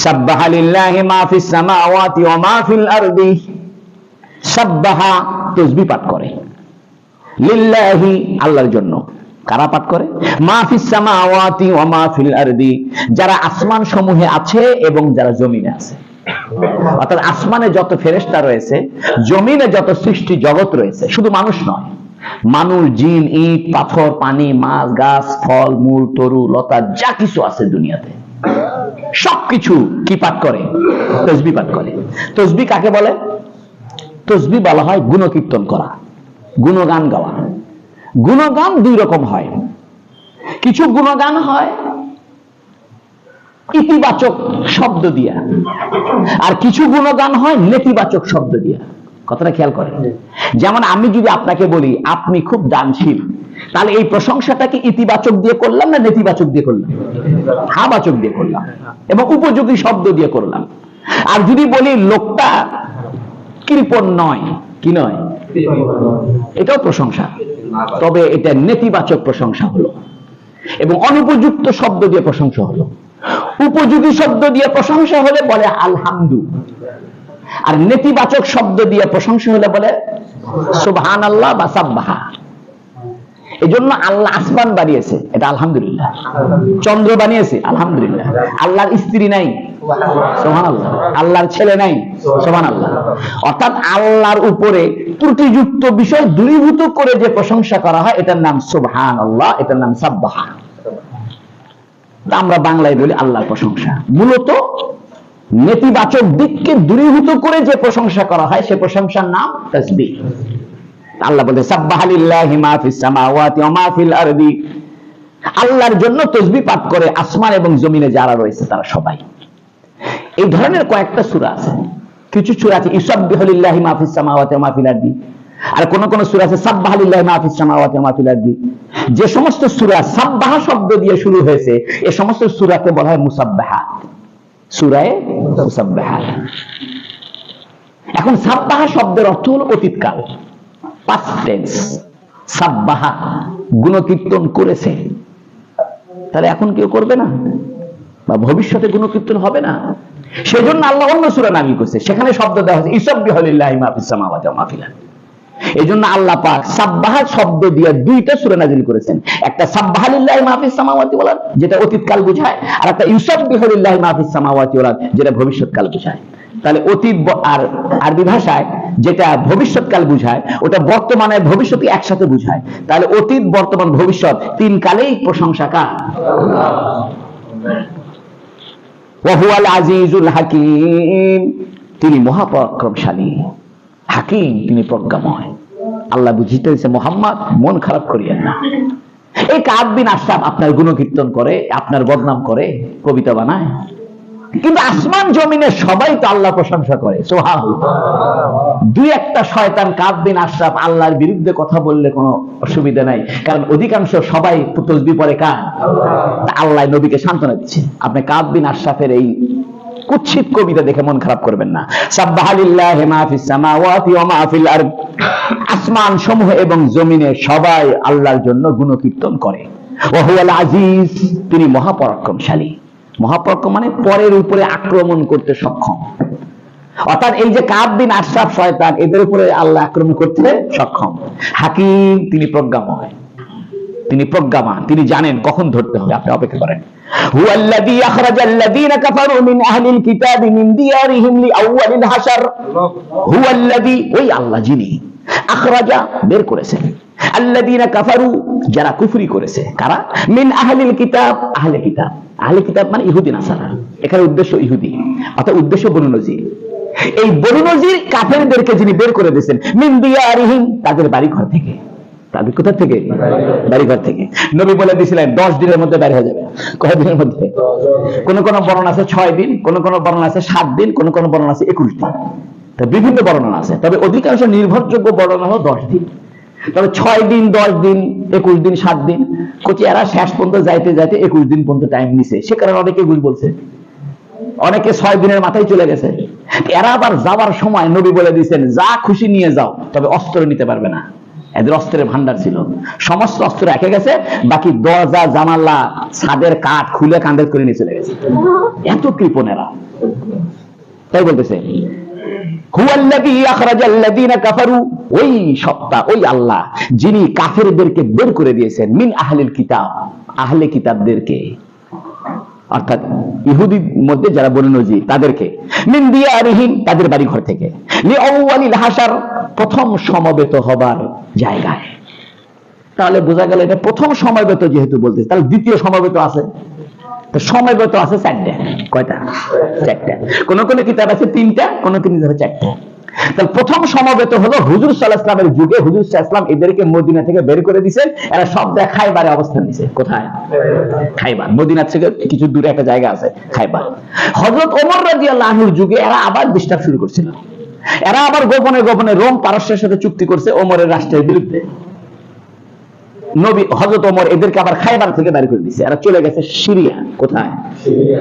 সাব্বাহা লিল্লাহি মা ফিস সামাওয়াতি ওয়া মা ফিল আরদি। সাব্বাহা তাসবিহ পাঠ করে, লিল্লাহি আল্লাহর জন্য। কারা পাঠ করে? মা ফিস সামাওয়াতি ওয়া মা ফিল আরদি, যারা আসমান সমূহে আছে এবং যারা জমিনে আছে। অর্থাৎ আসমানে যত ফেরেশতা রয়েছে, জমিনে যত সৃষ্টি জগৎ রয়েছে, শুধু মানুষ নয়, মানুষ, জিন, ইট, পাথর, পানি, মাছ, গাছ, ফল, মূল, তরু, লতা, যা কিছু আছে দুনিয়াতে সবকিছু কি পাঠ করে? তাসবিহ পাঠ করে। তাসবিহ কাকে বলে? তাসবিহ বলা হয় গুণকীর্তন করা, গুণগান গাওয়া। গুণগান দুই রকম হয়। কিছু গুণগান হয় ইতিবাচক শব্দ দিয়া, আর কিছু গুণগান হয় নেতিবাচক শব্দ দিয়া। কথাটা খেয়াল করেন। যেমন আমি যদি আপনাকে বলি আপনি খুব দানশীল, তাহলে এই প্রশংসাটাকে ইতিবাচক দিয়ে করলাম না নেতিবাচক দিয়ে করলাম? হাবাচক দিয়ে করলাম এবং উপযোগী শব্দ দিয়ে করলাম। আর যদি বলি লোকটা কৃপণ নয়, কি নয়, এটাও প্রশংসা, তবে এটা নেতিবাচক প্রশংসা হলো। এবং অনুপযুক্ত শব্দ দিয়ে প্রশংসা হলো। উপযোগী শব্দ দিয়ে প্রশংসা হলে বলে আলহামদু, আর নেতিবাচক শব্দ দিয়ে প্রশংসা হলে বলে সুবহানাল্লাহ বা সাব্বাহা। এজন্য আল্লাহ আসমান বানিয়েছে, এটা আলহামদুলিল্লাহ। চন্দ্র বানিয়েছে, আলহামদুলিল্লাহ। আল্লাহর স্ত্রী নাই, সুবহানাল্লাহ। আল্লাহর ছেলে নাই, সুবহানাল্লাহ। অর্থাৎ আল্লাহর উপরে ত্রুটিযুক্ত বিষয় দূরীভূত করে যে প্রশংসা করা হয় এটার নাম সুবহানাল্লাহ, এটার নাম সাব্বাহা। আমরা বাংলায় বলি আল্লাহর প্রশংসা। মূলত নেতিবাচক দিককে দূরীভূত করে যে প্রশংসা করা হয় সে প্রশংসার নাম তাসবিহ। আল্লাহ বলে সাব্বাহা লিল্লাহি মা ফিস সামাওয়াতি ওয়া মা ফিল আরদি। আল্লাহর জন্য তাসবিহ পাঠ করে আসমান এবং জমিনে যারা রয়েছে তারা সবাই। এই ধরনের কয়েকটা সূরা আছে। কিছু সূরা আছে ইউসাব্বিহু লিল্লাহি মা ফিস সামাওয়াতি ওয়া মা ফিল আরদি, আর কোন কোন সূরা আছে সাব্বাহা লিল্লাহি মা ফিস সামাওয়াতি ওয়া মা ফিল আরদি। যে সমস্ত সূরা সাব্বাহা শব্দ দিয়ে শুরু হয়েছে এই সমস্ত সূরাকে বলা হয় মুসাব্বাহাত, সূরায়ে মুসাব্বাহাত। এখন সাব্বাহা শব্দের অর্থ হলো অতীতকাল, পাস্ট টেন্স। সাব্বাহা গুণকীর্তন করেছে, তাহলে এখন কেউ করবে না বা ভবিষ্যতে গুণকীর্তন হবে না, সেজন্য আল্লাহ অন্য সূরা নাযিল করেছে, সেখানে শব্দ দেওয়া হয়েছে ইউসাব্বিহু লিল্লাহি মা ফিস সামাওয়াতি ওয়া মা ফিল আরদি। এজন্য আল্লাহ পাক সাব্বাহা শব্দ দিয়ে দুইটা সূরা নাযিল করেছেন, একটা সাব্বাহা লিল্লাহি মা ফিস সামাওয়াতি ওয়াল আরদ যেটা অতীতকাল বোঝায়, আর একটা ইউসাব্বিহু লিল্লাহি মা ফিস সামাওয়াতি ওয়াল আরদ যেটা ভবিষ্যৎকাল বোঝায়। তাহলে অতীত আর আরবি ভাষায় যেটা ভবিষ্যৎকাল বোঝায় ওটা বর্তমানে ভবিষ্যৎ একসাথে বোঝায়। তাহলে অতীত বর্তমান ভবিষ্যৎ তিন কালেই প্রশংসা কার? ওয়া হুয়াল আজিজুল হাকীম, তিনি মহাপরাক্রমশালী, হাকিম তিনি প্রজ্ঞাময়। আল্লাহ বুঝিতে হয়েছে মুহাম্মদ মন খারাপ করিয়েন না। এই কাব বিন আশরাফ আপনার গুণকীর্তন করে, আপনার বদনাম করে, কবিতা বানায়, কিন্তু আসমান জমিনে সবাই তো আল্লাহ প্রশংসা করে, সুবহানাল্লাহ। দুই একটা শয়তান কাব বিন আশরাফ আল্লাহর বিরুদ্ধে কথা বললে কোনো অসুবিধা নাই, কারণ অধিকাংশ সবাই তাসবিহ পড়ে কার? আল্লাহ নবীকে সান্ত্বনা দিচ্ছে। আপনি কাব বিন আশরাফের এই কুৎসিত কবিতা দেখে মন খারাপ করবেন না। সাব্বাহা লিল্লাহি মা ফিস সামাওয়াতি ওয়া মা ফিল আরদ, আসমান সমূহ এবং জমিনে সবাই আল্লাহর জন্য গুণকীর্তন করে। ওয়া হুয়াল আজিজ, তিনি মহাপরাক্রমশালী। মহাপরাক্রম মানে পরের উপরে আক্রমণ করতে সক্ষম। অর্থাৎ এই যে কাব বিন আশরাফ শয়তান, এদের উপরে আল্লাহ আক্রমণ করতে সক্ষম। হাকিম, তিনি প্রজ্ঞাময়, তিনি প্রজ্ঞাবান, তিনি জানেন কখন ধরতে হবে। আপনি অপেক্ষা করেন। হুয়াল্লাযী আখরাজাল্লাযীনা কাফারু মিন আহলিল কিতাবি মিন দিয়ারিহিম লিআউয়ালিল হাশর। হুয়াল্লাযী, ওই আল্লাহ যিনি আখরাজা বের করেছেন, আল্লাযীনা কাফারু যারা কুফরি করেছে, কারা? মিন আহলিল কিতাব, আহলে কিতাব। আহলে কিতাব মানে ইহুদি নাসারা, এখানে উদ্দেশ্য ইহুদি, অর্থাৎ উদ্দেশ্য বনু নজির। এই বনু নজির কাফেরদেরকে যিনি বের করে দিয়েছেন, মিন দিয়ারিহিম, তাদের বাড়ি ঘর থেকে। তাদের কোথা থেকে? বাড়ি ঘর থেকে। নবী বলে দিয়েছিলেন 10 দিনের মধ্যে বের হয়ে যাবে। কয় দিনের মধ্যে? কোন কোন বর্ণনা আছে 6 দিন, কোন কোন বর্ণনা আছে 7 দিন, কোন কোন বর্ণনা আছে 21 দিন। তো বিভিন্ন বর্ণনা আছে, তবে অধিকাংশ নির্ভরযোগ্য বর্ণনা হলো 10 দিন। তবে 6 দিন, 10 দিন, 21 দিন, 7 দিন, কোচি এরা শেষ পর্যন্ত যাইতে যাইতে 21 দিন পর্যন্ত টাইম নিছে। সে কারণে অনেকে ভুল বলছে, অনেকে 6 দিনের মাথায় চলে গেছে। এরা আবার যাওয়ার সময় নবী বলে দিয়েছেন যা খুশি নিয়ে যাও, তবে অস্ত্র নিতে পারবে না। এদের অস্ত্রের ভান্ডার ছিল, সমস্ত অস্ত্র রেখে গেছে, বাকি দরজা জানালা ছাদের কাঠ খুলে কাঁধে করে নিয়ে চলে গেছে। এত কৃপণেরা। তাই বলতেছে হুয়াল্লাযী আখরাজাল্লাযীনা কাফারু, ওই সত্তা, ওই আল্লাহ যিনি কাফেরদেরকে বের করে দিয়েছেন, মিন আহলিল কিতাব, আহলে কিতাবদেরকে, অর্থাৎ ইহুদির মধ্যে যারা বনু নজির তাদেরকে, মিন দিয়ারিহিম, তাদের বাড়ি ঘর থেকে, লিআউয়ালিল হাশর, প্রথম সমবেত হবার জায়গায়। তাহলে বোঝা গেল এটা প্রথম সমবেত যেহেতু বলতেছে, তাহলে দ্বিতীয় সমবেত আছে। তো সমবেত আছে 4টা। কয়টা? 4টা। কোন কোন কিতাব আছে 3টা, কোন কোন কিতাব 4টা। তাহলে প্রথম সমবেত হলো হুজুর সাল্লাল্লাহু আলাইহি ওয়াসাল্লামের যুগে। হুজুর সাল্লাল্লাহু আলাইহি ওয়াসাল্লাম এদেরকে মদিনা থেকে বের করে দিয়েছেন। এরা সব খায়বারে অবস্থান নিছে। কোথায়? খায়বার। মদিনা থেকে কিছু দূরে একটা জায়গা আছে, খায়বার। হযরত ওমর রাদিয়াল্লাহু আনহুর যুগে এরা আবার ডিস্টার্ব শুরু করছিল। এরা আবার গোপনে গোপনে রোম পারস্যের সাথে চুক্তি করছে ওমরের রাষ্ট্রের বিরুদ্ধে। নবী হযরত ওমর এদেরকে আবার খায়বার থেকে বের করে দিয়েছে। এরা চলে গেছে সিরিয়া। কোথায়?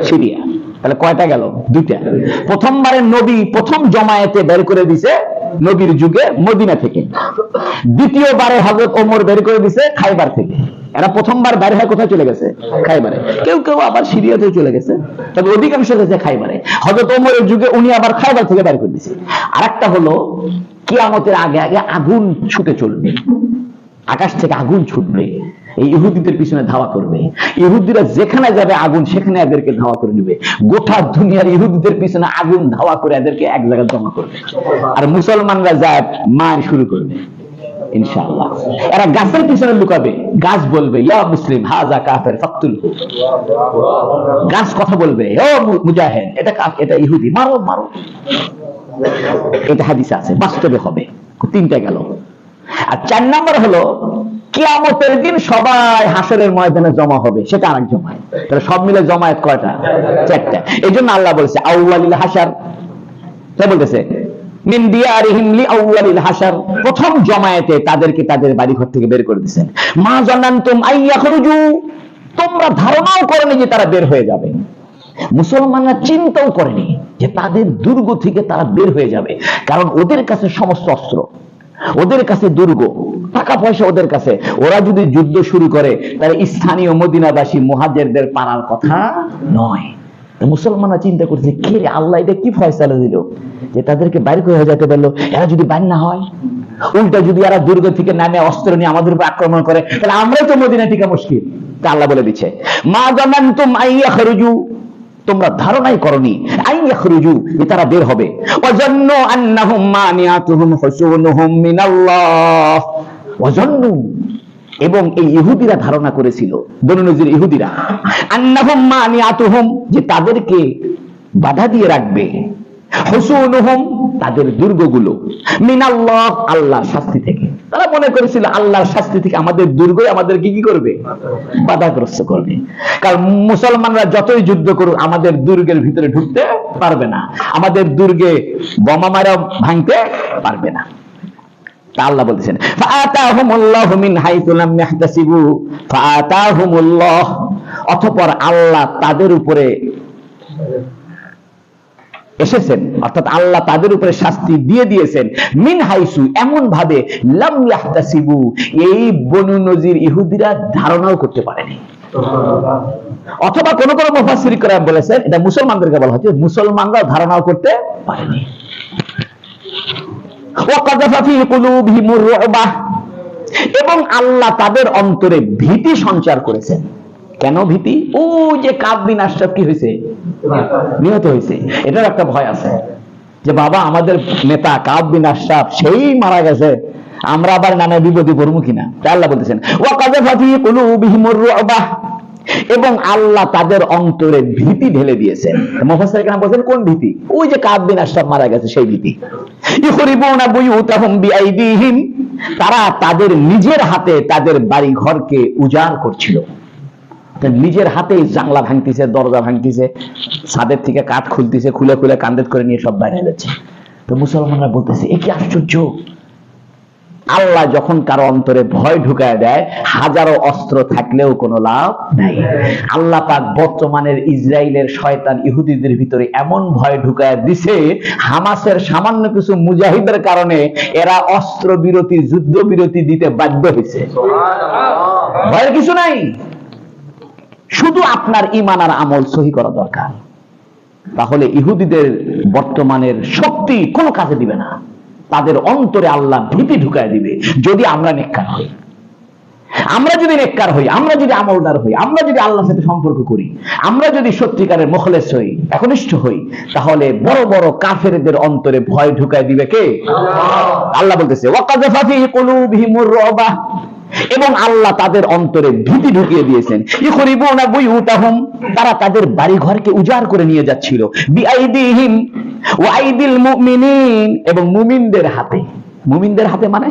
সিরিয়া। তাহলে কয়টা গেল? 2টা। প্রথমবারে নবী প্রথম জমায়েতে বের করে দিয়েছে নবীর যুগে মদিনা থেকে। দ্বিতীয়বারে হযরত ওমর বের করে দিয়েছে খায়বার থেকে। এরা প্রথমবার বের হয়ে কোথায় চলে গেছে? খায়বারে। কেউ কেউ আবার সিরিয়াতে চলে গেছে, তবে অধিকাংশ গেছে খায়বারে। হযরত ওমরের যুগে উনি আবার খায়বার থেকে বের করে দিয়েছে। আরেকটা হলো কিয়ামতের আগে আগে আগুন ছুটে চলবে। আকাশ থেকে আগুন ছুটবে, এই ইহুদিদের পিছনে ধাওয়া করবে। ইহুদিরা যেখানে যাবে আগুন সেখানে এদেরকে ধাওয়া করে নেবে। গোটা দুনিয়ার ইহুদিদের পিছনে আগুন ধাওয়া করে এদেরকে এক জায়গায় জমা করবে, আর মুসলমানরা যায় মার শুরু করবে ইনশাআল্লাহ। এরা গাছের পিছনে লুকাবে, গাছ বলবে ইয়া মুসলিম হাজা কাফের ফাকতুলহু। গাছ কথা বলবে ও মুজাহিদ, এটা ইহুদি, মারো মারো। এটা হাদিসে আছে, বাস্তবে হবে। তিনটা গেল। আর 4 নম্বর হলো কিয়ামতের দিন সবাই হাসরের ময়দানে জমা হবে, সেটা আরেক জমায়েত। তাহলে সব মিলে জমায়েত কয়টা? 4টা। এই জন্য আল্লাহ বলছে আউয়ালিল হাসার, তাই বলতেছে মিন দিয়ারিহিম লিআউয়ালিল হাসার, প্রথম জমায়েতে তাদেরকে তাদের বাড়িঘর থেকে বের করে দিয়েছেন। মা জান্নান্তুম আইয়াখরুজু, তোমরা ধারণাও করনি যে তারা বের হয়ে যাবে। মুসলমানরা চিন্তাও করেনি যে তাদের দুর্গ থেকে তারা বের হয়ে যাবে, কারণ ওদের কাছে সমস্ত অস্ত্র, ওদের কাছে দুর্গ, টাকা পয়সা ওদের কাছে। ওরা যদি যুদ্ধ শুরু করে তাহলে স্থানীয় মদিনাবাসী মুহাজিরদের পারার কথা নয়। মুসলমানরা চিন্তা করছে কে রে, আল্লাহ এটা কি ফয়সালা দিল যে তাদেরকে বাইরে করে যেতে পারলো। এরা যদি বাইর না হয়, উল্টা যদি এরা দুর্গ থেকে নামে অস্ত্র নিয়ে আমাদের উপর আক্রমণ করে, তাহলে আমরাই তো মদিনা টিকা মুশকিল। তা আল্লাহ বলে দিচ্ছে মা জান্নান্তুম আইয়াখরুজু, তোমরা ধারণাই করনি আইয়াখরুজু যে তারা বের হবে। ওয়াজান্নু আন্নাহুম মানিয়াতুহুম হুসুনুহুম মিনাল্লাহ, ওয়াজান্নু, এবং এই ইহুদিরা ধারণা করেছিল, বনু নজির ইহুদিরা, আন্নাহুম মানিয়াতুহুম, যে তাদেরকে বাধা দিয়ে রাখবে, হুসুনুহুম, তাদের দুর্গগুলো, মিনাল্লাহ, আল্লাহর শাস্তি থেকে। তারা মনে করেছিল আল্লাহর শাস্তি থেকে আমাদের দুর্গই আমাদেরকে কি করবে? বাধাগ্রস্ত করবে। কারণ মুসলমানরা যতই যুদ্ধ করুক আমাদের দুর্গের ভিতরে ঢুকতে পারবে না, আমাদের দুর্গে বোমা মারা ভাঙতে পারবে না। তা আল্লাহ বলতেছেন ফাআতাহুমুল্লাহু মিন হাইতু লাম ইয়াহতাসিবু, ফাআতাহুমুল্লাহ, অতঃপর আল্লাহ তাদের উপরে এসেছেন, অর্থাৎ আল্লাহ তাদের উপরে শাস্তি দিয়ে দিয়েছেন, মিন হাইসু, এমন ভাবে, লাম ইয়াহতাসিবু, এই বনু নজির ইহুদিরা ধারণাও করতে পারেনি। অথবা কোন কোন মুফাসসির কিরাম বলেছেন এটা মুসলমানদেরকে বলা হচ্ছে, মুসলমানরা ধারণাও করতে পারেনি। ওয়াকাযাফা ফি কুলুবিহিমুর রুবা, এবং আল্লাহ তাদের অন্তরে ভীতি সঞ্চার করেছেন। কেন ভীতি? ও যে কাব বিন আশরাফ কি হয়েছে? নিহত হয়েছে। এটার একটা ভয় আছে যে বাবা আমাদের নেতা কাব বিন আশরাফ সেই মারা গেছে, আমরা আবার নানা বিপদে পড়বো কিনা। তাই আল্লাহ বলতেছেন ওয়াকাযাফা ফি কুলুবিহিমুর রুবা, এবং আল্লাহ তাদের অন্তরে ভীতি ঢেলে দিয়েছেন। মুফাসসির কেরাম বলেন কোন ভীতি? ওই যে কাব বিন আশরাফ মারা গেছে সেই ভীতি। ইখরিবুনা বুয়ুতাহুম বিআইদিহিম, তারা তাদের নিজের হাতে তাদের বাড়ি ঘরকে উজাড় করছিল, নিজের হাতেই জানলা ভাঙতিছে, দরজা ভাঙতিছে, ছাদের থেকে কাঠ খুলতিছে, খুলে খুলে কান্দেত করে নিয়ে সব বাইরে যাচ্ছে। তো মুসলমানরা বলতেছে এ কি আশ্চর্য, আল্লাহ যখন কারো অন্তরে ভয় ঢুকায় দেয় হাজারো অস্ত্র থাকলেও কোনো লাভ নাই। আল্লাহ পাক বর্তমানের ইসরায়েলের শয়তান ইহুদিদের ভিতরে এমন ভয় ঢুকায় দিছে, হামাসের সামান্য কিছু মুজাহিদের কারণে এরা অস্ত্র বিরতি, যুদ্ধ বিরতি দিতে বাধ্য হয়েছে। ভয়ের কিছু নাই, শুধু আপনার ঈমান আর আমল সহি করা দরকার। তাহলে ইহুদিদের বর্তমানের শক্তি কোনো কাজে দিবে না, তাদের অন্তরে আল্লাহ ভীতি ঢুকায় দিবে যদি আমরা নেককার হই। আমরা যদি নেককার হই, আমরা যদি আমলদার হই, আমরা যদি আল্লাহর সাথে সম্পর্ক করি, আমরা যদি সত্যিকারের মুখলেস হই, একনিষ্ঠ হই, তাহলে বড় বড় কাফেরদের অন্তরে ভয় ঢুকায় দিবে কে? আল্লাহ বলতেছে ওয়াকাযাফা ফি কুলুবিহিমুর রুবা, এবং আল্লাহ তাদের অন্তরে ভীতি ঢুকিয়ে দিয়েছেন। ইখরিবুনা বুয়ুতাহুম, তারা তাদের বাড়ি ঘরকে উজাড় করে নিয়ে যাচ্ছিল, বিআইদিহিম ওয়া আইদিল মুমিনিন, এবং মুমিনদের হাতে। মুমিনদের হাতে মানে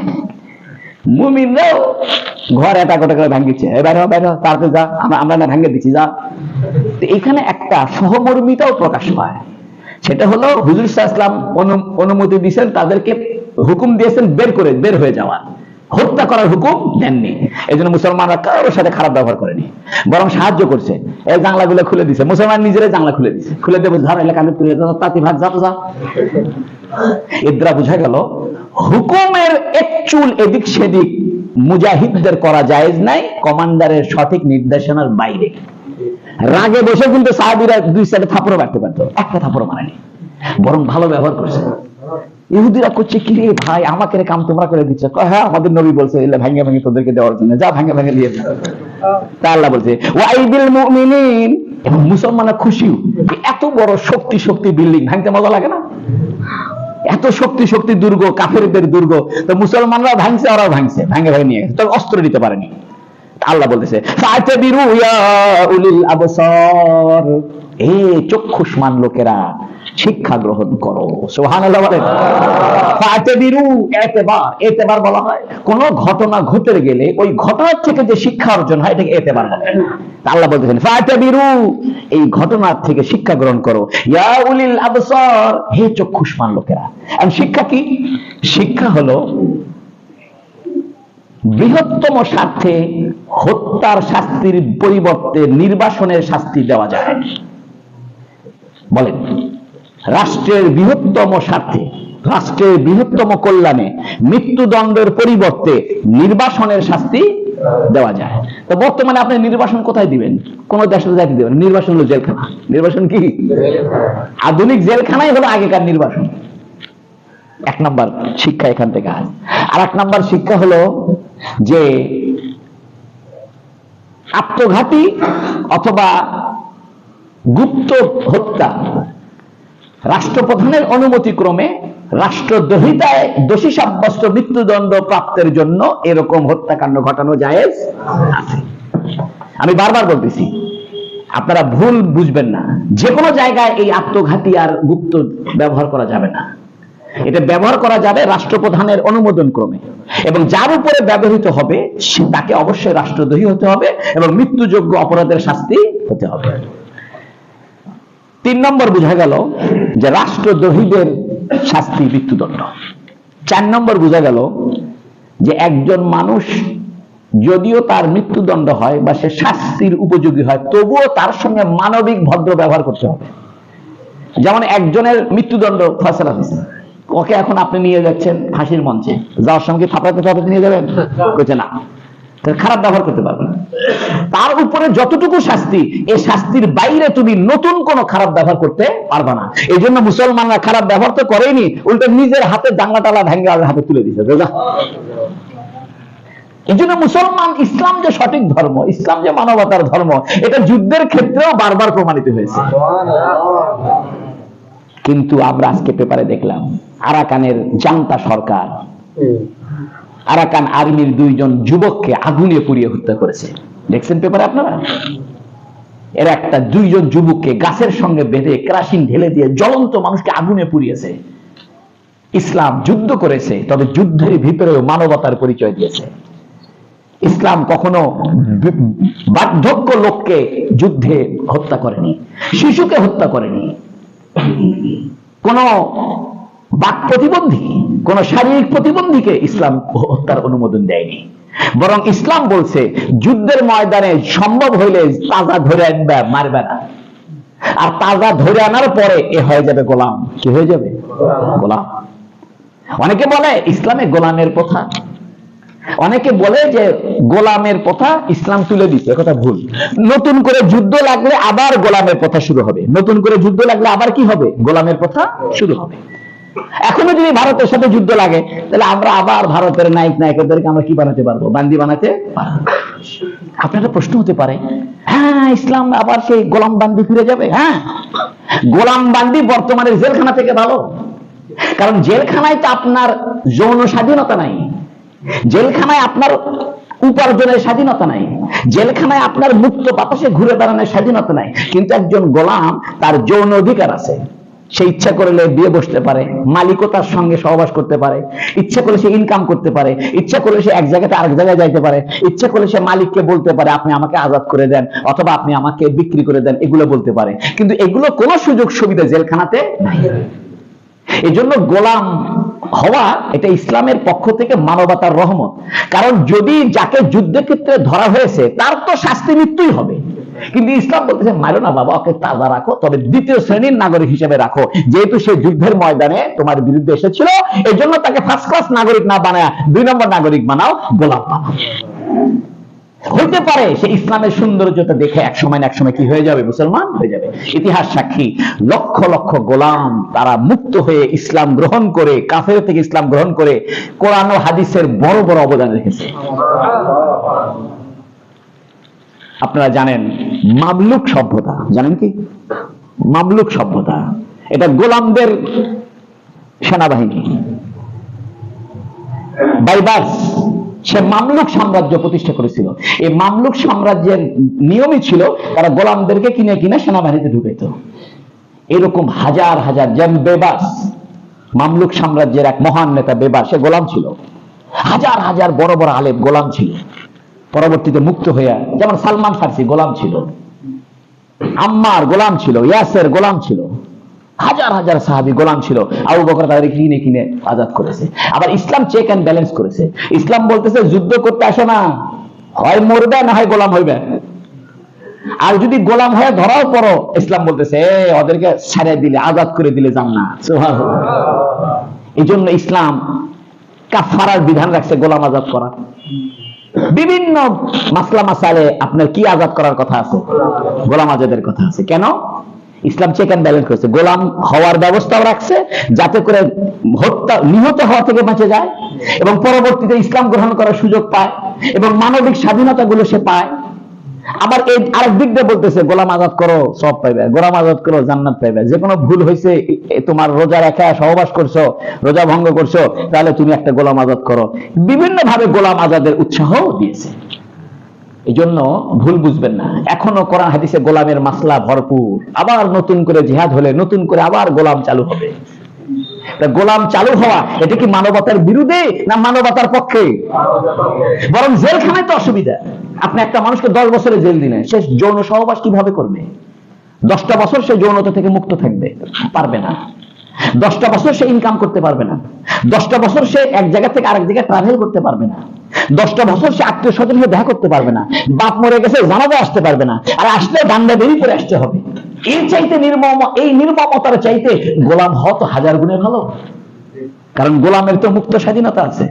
মুমিনরাও ঘর এটা গোটা করে ভাঙিছে, এবারে তারপরে যা আমরা না ভাঙে দিচ্ছি যা। তো এখানে একটা সহমর্মিতাও প্রকাশ পায়, সেটা হলো হুজুর সাল্লাল্লাহু আলাইহি ওয়াসাল্লাম অনুমতি দিয়েছেন, তাদেরকে হুকুম দিয়েছেন বের হয়ে যাওয়া, হত্যা করার হুকুম দেননি। এই জন্য মুসলমানরা কারোর সাথে খারাপ ব্যবহার করেনি, বরং সাহায্য করছে। এই জানলাগুলো খুলে দিছে, মুসলমান নিজেরাই জানলা খুলে দিছে, খুলে দেবো ধর এলাকা আমি তুলে তাঁতি ভাগ যা তো যা। এর দ্বারা বোঝা গেল হুকুমের এক চুল এদিক সেদিক মুজাহিদদের করা জায়েজ নাই, কমান্ডারের সঠিক নির্দেশনার বাইরে। রাগে বসে কিন্তু সাহাবীরা দুই সাইডে থাপড় মারতে পারতো, একটা থাপড় মারেনি, বরং ভালো ব্যবহার করছে। ইহুদিরা করছে কি রে ভাই, আমাকে রে কাম তোমরা করে দিচ্ছ। হ্যাঁ, আমাদের নবী বলছে এগুলা ভাঙে ভাঙে তোদেরকে দেওয়ার জন্য, যা ভাঙে ভাঙে দিয়ে দাও। তা আল্লাহ বলছে ওয়াইদিল মুমিনিন, এবং মুসলমানরা খুশিও, এত বড় শক্তি বিল্ডিং ভাঙতে মজা লাগে না? এত শক্তি দুর্গ, কাফেরদের দুর্গ, তো মুসলমানরা ভাঙছে, ওরাও ভাঙছে, ভাঙে ভাঙে নিয়ে গেছে, তবে অস্ত্র দিতে পারেনি। আল্লাহ বলতেছে ফাতাবিরু ইয়া উলিল আবসার, হে চক্ষুষ্মান লোকেরা শিক্ষা গ্রহণ করো। সুবহানাল্লাহ বলেন। ফাতাবিরু, এতেবার বলা হয় কোন ঘটনা ঘটে গেলে ওই ঘটনার থেকে যে শিক্ষা অর্জন হয় এটাকে এতেবার বলে। আল্লাহ বলতেছেন ফাতাবিরু, এই ঘটনার থেকে শিক্ষা গ্রহণ করো। ইয়া উলিল আবসার, হে চক্ষুষ্মান লোকেরা। আর শিক্ষা কি? শিক্ষা হলো বৃহত্তম স্বার্থে হত্যার শাস্তির পরিবর্তে নির্বাসনের শাস্তি দেওয়া যায়। বলেন, রাষ্ট্রের বৃহত্তম স্বার্থে, রাষ্ট্রের বৃহত্তম কল্যাণে মৃত্যুদণ্ডের পরিবর্তে নির্বাসনের শাস্তি দেওয়া যায়। তো বর্তমানে আপনি নির্বাসন কোথায় দিবেন? কোন দেশে যাইতে দিবেন? নির্বাসন হলো জেলখানা। নির্বাসন কি? আধুনিক জেলখানাই হলো আগেকার নির্বাসন। এক নাম্বার শিক্ষা এখান থেকে আস। আর এক নাম্বার শিক্ষা হলো যে আত্মঘাতী অথবা গুপ্ত হত্যা রাষ্ট্রপ্রধানের অনুমতি ক্রমে রাষ্ট্রদ্রোহিতায় দোষী সাব্যস্ত মৃত্যুদণ্ড প্রাপ্তের জন্য এরকম হত্যাকাণ্ড ঘটানো জায়েজ আছে। আমি বারবার বলতেছি, আপনারা ভুল বুঝবেন না। যে কোনো জায়গায় এই আত্মঘাতী আর গুপ্ত ব্যবহার করা যাবে না। এটা ব্যবহার করা যাবে রাষ্ট্রপ্রধানের অনুমোদন ক্রমে, এবং যার উপরে ব্যবহৃত হবে তাকে অবশ্যই রাষ্ট্রদ্রোহী হতে হবে এবং মৃত্যুযোগ্য অপরাধের শাস্তি হতে হবে। 3 নম্বর বোঝা গেল যে রাষ্ট্রদ্রোহীদের শাস্তি মৃত্যুদণ্ড। 4 নম্বর বোঝা গেল যে একজন মানুষ যদিও তার মৃত্যুদণ্ড হয় বা সে শাস্তির উপযোগী হয়, তবুও তার সঙ্গে মানবিক ভদ্র ব্যবহার করতে হবে। যেমন একজনের মৃত্যুদণ্ড ফয়সালা হয়েছে, ওকে এখন আপনি নিয়ে যাচ্ছেন ফাঁসির মঞ্চে, যাওয়ার সঙ্গে থাপড়াতে নিয়ে যাবেন? কইছে না, খারাপ ব্যবহার করতে পারবে না। তার উপরে যতটুকু শাস্তি, এই শাস্তির বাইরে তুমি নতুন কোন খারাপ ব্যবহার করতে পারবে না। এই জন্য মুসলমানরা খারাপ ব্যবহার তো করেনি, উল্টে নিজের হাতে দাঙ্গাটালা ভেঙে হাতে তুলে দিচ্ছে। এই জন্য মুসলমান, ইসলাম যে সঠিক ধর্ম, ইসলাম যে মানবতার ধর্ম, এটা যুদ্ধের ক্ষেত্রেও বারবার প্রমাণিত হয়েছে। কিন্তু আমরা আজকে পেপারে দেখলাম আরাকানের জান্তা সরকার আরাকান আর্মির 2 জন যুবককে আগুনে পুড়িয়ে হত্যা করেছে। দেখছেন পেপারে আপনারা? এর একটা 2 জন যুবককে গাছের সঙ্গে বেঁধে কেরোসিন ঢেলে দিয়ে জ্বলন্ত মানুষকে আগুনে পুড়িয়েছে। ইসলাম যুদ্ধ করেছে, তবে যুদ্ধের ভিতরেও মানবতার পরিচয় দিয়েছে। ইসলাম কখনো বার্ধক্য লোককে যুদ্ধে হত্যা করেনি, শিশুকে হত্যা করেনি, কোন বাক প্রতিবন্ধী, কোন শারীরিক প্রতিবন্ধীকে ইসলাম হত্যার অনুমোদন দেয়নি। বরং ইসলাম বলছে যুদ্ধের ময়দানে সম্ভব হইলে তাজা ধরে আনবে, মারবে না। আর তাজা ধরে আনার পরে এ হয়ে যাবে গোলাম। কি হয়ে যাবে? গোলাম। অনেকে বলে ইসলামে গোলামের প্রথা, অনেকে বলে যে গোলামের প্রথা ইসলাম তুলে দিচ্ছে। কথা ভুল। নতুন করে যুদ্ধ লাগলে আবার গোলামের প্রথা শুরু হবে। নতুন করে যুদ্ধ লাগলে আবার কি হবে? গোলামের প্রথা শুরু হবে। এখনো যদি ভারতের সাথে যুদ্ধ লাগে, তাহলে আমরা আবার ভারতের নায়কদেরকে আমরা কি বানাতে পারবো? বান্দি বানাতে পারবো। আপনার প্রশ্ন হতে পারে, হ্যাঁ ইসলাম আবার সেই গোলাম বান্দি ফিরে যাবে? হ্যাঁ, গোলাম বান্দি বর্তমানের জেলখানা থেকে ভালো। কারণ জেলখানায় তো আপনার যৌন স্বাধীনতা নাই, জেলখানায় আপনার উপার্জনের স্বাধীনতা নাই, জেলখানায় আপনার মুক্ত বাতাসে ঘুরে বেড়ানোর স্বাধীনতা নাই। কিন্তু একজন গোলাম, তার যৌন অধিকার আছে। সে ইচ্ছা করলে বিয়ে বসতে পারে, মালিকতার সঙ্গে সহবাস করতে পারে, ইচ্ছা করলে সে ইনকাম করতে পারে, ইচ্ছা করলে সে এক জায়গাতে আরেক জায়গায় যাইতে পারে, ইচ্ছা করলে সে মালিককে বলতে পারে আপনি আমাকে আজাদ করে দেন অথবা আপনি আমাকে বিক্রি করে দেন, এগুলো বলতে পারে। কিন্তু এগুলো কোনো সুযোগ সুবিধা জেলখানাতে নাই। এই জন্য গোলাম হওয়া এটা ইসলামের পক্ষ থেকে মানবতার রহমত। কারণ যদি যাকে যুদ্ধক্ষেত্রে ধরা হয়েছে তার তো শাস্তি মৃত্যুই হবে, কিন্তু ইসলাম বলতেছে মারো না বাবা, ওকে তাজা রাখো, তবে 2য় শ্রেণীর নাগরিক হিসেবে রাখো। যেহেতু সে যুদ্ধের ময়দানে তোমার বিরুদ্ধে এসেছিল, এই জন্য তাকে 1st ক্লাস নাগরিক না বানায় 2 নম্বর নাগরিক বানাও, গোলাম বানাও। হইতে পারে সে ইসলামের সৌন্দর্যতা দেখে এক সময় না এক সময় কি হয়ে যাবে, মুসলমান হয়ে যাবে। ইতিহাস সাক্ষী, লক্ষ লক্ষ গোলাম তারা মুক্ত হয়ে ইসলাম গ্রহণ করে, কাফের থেকে ইসলাম গ্রহণ করে কোরআন ও হাদিসের বড় বড় অবদান রেখেছে। আপনারা জানেন মামলুক সভ্যতা, জানেন কি মামলুক সভ্যতা? এটা গোলামদের সেনাবাহিনী। বাইবার্স সে মামলুক সাম্রাজ্য প্রতিষ্ঠা করেছিল। এই মামলুক সাম্রাজ্যের নিয়মই ছিল তারা গোলামদেরকে কিনে কিনে সেনাবাহিনীতে ঢুকাইত। এরকম হাজার হাজার, যেমন বেবাস মামলুক সাম্রাজ্যের এক মহান নেতা বেবাস, সে গোলাম ছিল। হাজার হাজার বড় বড় আলেম গোলাম ছিল, পরবর্তীতে মুক্ত হইয়া, যেমন সালমান ফার্সি গোলাম ছিল, আম্মার গোলাম ছিল, ইয়াসের গোলাম ছিল, হাজার হাজার সাহাবী গোলাম ছিল। আবু বকর তাদেরকে কিনে কিনে আজাদ করেছে। আবার ইসলাম চেক এন্ড ব্যালেন্স করেছে। ইসলাম বলতেছে যুদ্ধ করতে আসো না, হয় মরবে না হয় গোলাম হইবে। আর যদি গোলাম হয়ে ধরাও পড়ো, ইসলাম বলতেছে ওদেরকে ছেড়ে দিলে, আজাদ করে দিলে জান্নাত। সুবহানাল্লাহ। এই জন্য ইসলাম কাফারার বিধান রাখছে, গোলাম আজাদ করা। বিভিন্ন মাসলা মাসালে আপনার কি আজাদ করার কথা আছে, গোলাম আজাদের কথা আছে। কেন? ইসলাম চেক এন্ড ব্যালেন্স করেছে। গোলাম হওয়ার ব্যবস্থাও রাখছে যাতে করে হত্যা, নিহত হওয়া থেকে বেঁচে যায় এবং পরবর্তীতে ইসলাম গ্রহণ করার সুযোগ পায় এবং মানবিক স্বাধীনতা গুলো সে পায়। আবার এই আরেক দিক দিয়ে বলতেছে গোলাম আজাদ করো, সব পাইবে, গোলাম আজাদ করো, জান্নাত পাইবে। যে কোনো ভুল হয়েছে, তোমার রোজা রেখা সহবাস করছো, রোজা ভঙ্গ করছো, তাহলে তুমি একটা গোলাম আজাদ করো। বিভিন্ন ভাবে গোলাম আজাদের উৎসাহ দিয়েছে। এই জন্য ভুল বুঝবেন না, এখনো কোরআন হাদিসে গোলামের মাসলা ভরপুর। আবার নতুন করে জিহাদ হলে নতুন করে আবার গোলাম চালু হবে। গোলাম চালু হওয়া এটা কি মানবতার বিরুদ্ধে না মানবতার পক্ষে? বরং জেলখানায় তো অসুবিধা। আপনি একটা মানুষকে 10 বছরে জেল দিলেন, সে যৌন সহবাস কিভাবে করবে? 10টা বছর সে যৌনতা থেকে মুক্ত থাকবে পারবে না। 10টা বছর সে ইনকাম করতে পারবে না। 10টা বছর সে এক জায়গা থেকে আরেক জায়গায় ট্রাভেল করতে পারবে না। 10টা বছর সে আত্মীয় স্বজন হয়ে দেখা করতে পারবে না। বাপ মরে গেছে জানাজা আসতে পারবে না, আর আসলে ডান্ডা বেরি করে আসতে হবে। এর চাইতে নির্মম, এই নির্মমতার চাইতে গোলাম হওয়া তো হাজার গুণে ভালো। কারণ গোলামের তো মুক্ত স্বাধীনতা আছে,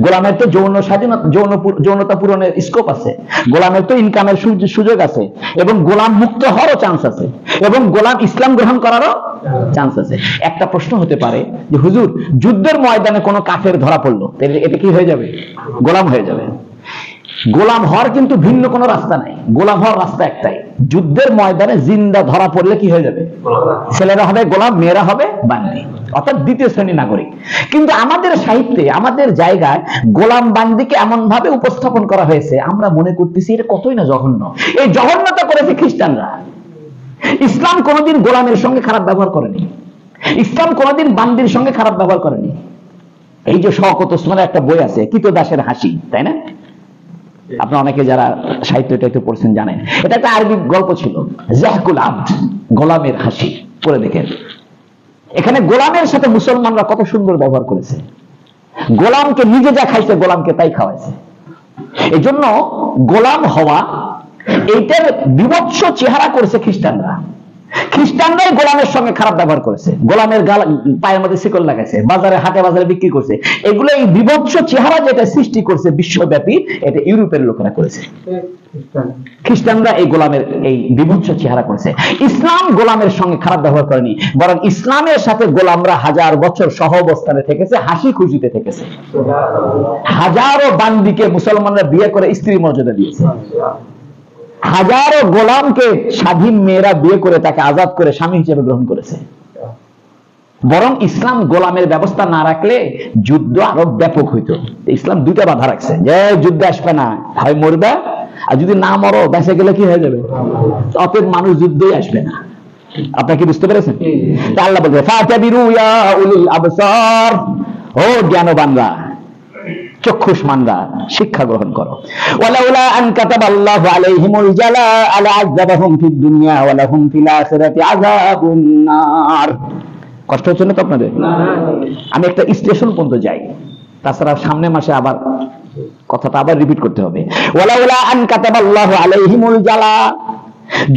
গোলামের তো যৌন স্বাধীনতা, যৌনতা পূরণের স্কোপ আছে, গোলামের তো ইনকামের সুযোগ আছে, এবং গোলাম মুক্ত হওয়ারও চান্স আছে, এবং গোলাম ইসলাম গ্রহণ করারও চান্স আছে। একটা প্রশ্ন হতে পারে যে হুজুর, যুদ্ধের ময়দানে কোনো কাফের ধরা পড়লো, এটা কি হয়ে যাবে? গোলাম হয়ে যাবে। গোলাম হওয়ার কিন্তু ভিন্ন কোনো রাস্তা নাই। গোলাম হওয়ার রাস্তা একটাই, যুদ্ধের ময়দানে জিন্দা ধরা পড়লে কি হয়ে যাবে? ছেলেরা হবে গোলাম, মেয়েরা হবে বান্দি, অর্থাৎ দ্বিতীয় শ্রেণী নাগরিক। কিন্তু আমাদের সাহিত্যে, আমাদের জায়গায় গোলাম বান্দিকে এমন ভাবে উপস্থাপন করা হয়েছে, আমরা মনে করতেছি এটা কতই না জঘন্য। এই জঘন্যতা করেছে খ্রিস্টানরা। ইসলাম কোনোদিন গোলামের সঙ্গে খারাপ ব্যবহার করেনি, ইসলাম কোনোদিন বান্দির সঙ্গে খারাপ ব্যবহার করেনি। এই যে শওকত ওসমানের একটা বই আছে, কৃতদাসের হাসি, তাই না? আপনারা অনেকে যারা সাহিত্য টাইতে পড়ছেন জানেন, এটা একটা আরবি গল্প ছিল, জাহকুল আব্দ, গোলামের হাসি। পড়ে দেখেন, এখানে গোলামের সাথে মুসলমানরা কত সুন্দর ব্যবহার করেছে। গোলামকে নিজে যা খাইছে, গোলামকে তাই খাওয়াইছে। এই জন্য গোলাম হওয়া এইটার বিভৎস চেহারা করেছে খ্রিস্টানরা। খ্রিস্টানরাই গোলামের সঙ্গে খারাপ ব্যবহার করেছে, গোলামের পায়ের মধ্যে শিকল লাগাইছে, বাজারে হাটে বাজারে বিক্রি করছে। এগুলো এই বিভৎস চেহারা যেটা সৃষ্টি করছে বিশ্বব্যাপী, এটা ইউরোপের লোকেরা করেছে। খ্রিস্টানরা এই গোলামের এই বিভৎস চেহারা করেছে। ইসলাম গোলামের সঙ্গে খারাপ ব্যবহার করেনি, বরং ইসলামের সাথে গোলামরা হাজার বছর সহ অবস্থানে থেকেছে, হাসি খুশিতে থেকেছে। হাজারো বান্দিকে মুসলমানরা বিয়ে করে স্ত্রী মর্যাদা দিয়েছে। হাজারো গোলামকে স্বাধীন মেয়েরা বিয়ে করে তাকে আজাদ করে স্বামী হিসেবে গ্রহণ করেছে। বরং ইসলাম গোলামের ব্যবস্থা না রাখলে যুদ্ধ আরো ব্যাপক হইতো। ইসলাম দুইটা বাধা রাখছে, যে যুদ্ধে আসবে না, হয় মরবে, আর যদি না মরো বেঁচে গেলে কি হয়ে যাবে? অতএব মানুষ যুদ্ধই আসবে না। আপনারা কি বুঝতে পেরেছেন? আল্লাহ বলছে ফাতাবিরু ইয়া উলিল আবসার, ও জ্ঞানবানরা, চক্ষুষ্মানরা, শিক্ষা গ্রহণ করো। ওয়ালাউলা আন কাতাবাল্লাহু আলাইহিমুল জালাআ লা'আযাবাহুম ফিদ দুনিয়া ওয়া লাহুম ফিল আখিরাতি আযাবুন নার। কষ্ট হচ্ছে না তো আপনাদের? আমি একটা স্টেশন পর্যন্ত যাই, তাছাড়া সামনে মাসে আবার কথাটা আবার রিপিট করতে হবে। ওয়ালাউলা আন কাতাবাল্লাহু আলাইহিমুল জালাআ,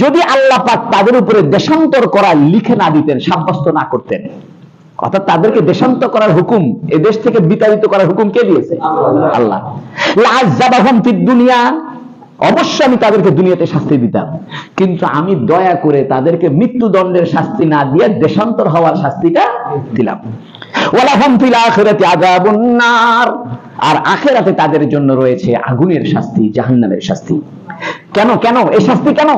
যদি আল্লাহ পাক তাদের উপরে দেশান্তর করা লিখে না দিতেন, সাব্যস্ত না করতেন, অর্থাৎ তাদেরকে দেশান্তর করার হুকুম, এই দেশ থেকে বিতাড়িত করার হুকুম কে দিয়েছে? আল্লাহ। লা'আযাবাহুম ফিদ দুনিয়া, অবশ্যই আমি তাদেরকে দুনিয়াতে শাস্তি দিতাম, কিন্তু আমি দয়া করে তাদেরকে মৃত্যুদণ্ডের শাস্তি না দিয়ে দেশান্তর হওয়ার শাস্তিটা দিলাম। ওয়ালাহুম ফিল আখিরাতি আযাবুন নার, আর আখিরাতে তাদের জন্য রয়েছে আগুনের শাস্তি, জাহান্নামের শাস্তি। কেন কেন এই শাস্তি কেন?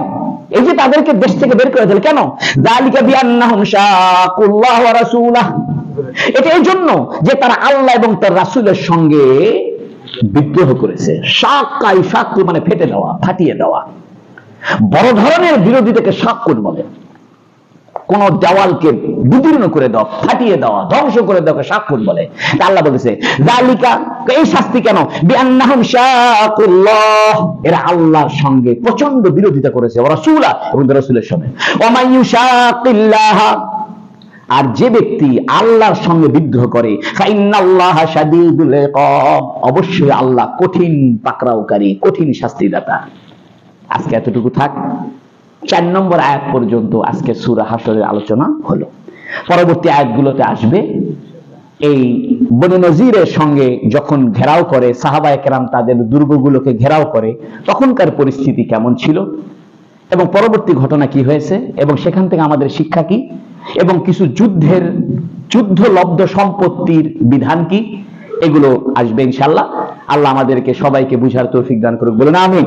এই যে তাদেরকে দেশ থেকে বের করে দিল কেন? যালিকা বিআন্নাহুম শাকুল্লাহ ওয়া রাসূলাহ, এটা এই জন্য যে তারা আল্লাহ এবং তার রাসূলের সঙ্গে বিদ্রোহ করেছে। শাক্কাই শাক্কু মানে ফেটে দেওয়া, ফাটিয়ে দেওয়া। বড় ধরনের বিরোধিতাকে শাক্কুন বলে। কোন দেওয়ালকে বিদীর্ণ করে দেওয়া, ফাটিয়ে দেওয়া, ধ্বংস করে দেওয়া শাক্কুন বলে। আল্লাহ বলেছে যালিকা, এই শাস্তি কেন? বিআন্নাহুম শাকুল্লাহ, এরা আল্লাহর সঙ্গে প্রচন্ড বিরোধিতা করেছে, ওয়া রাসূলা এবং রাসূলের সঙ্গে। ওয়া মান ইউশাকিল্লাহ, আর যে ব্যক্তি আল্লাহর সঙ্গে বিদ্রোহ করে, ফাইন্নাল্লাহা শাদীদুল ইকাব, অবশ্যই আল্লাহ কঠিন পাকড়াওকারী, কঠিন শাস্তিদাতা। আজকে এতটুকু থাক। 4 নম্বর আয়াত পর্যন্ত আজকে সূরা হাশরের আলোচনা হলো। পরবর্তী আয়াতগুলোতে আসবে এই বনু নজিরের সঙ্গে যখন ঘেরাও করে সাহাবায়ে কেরাম, তাদের দুর্গগুলোকে ঘেরাও করে, তখনকার পরিস্থিতি কেমন ছিল এবং পরবর্তী ঘটনা কি হয়েছে এবং সেখান থেকে আমাদের শিক্ষা কি, এবং কিছু যুদ্ধলব্ধ সম্পত্তির বিধান কি, এগুলো আসবে ইনশাআল্লাহ। আল্লাহ আমাদেরকে সবাইকে বুঝার তৌফিক দান করুক, বলুন আমিন।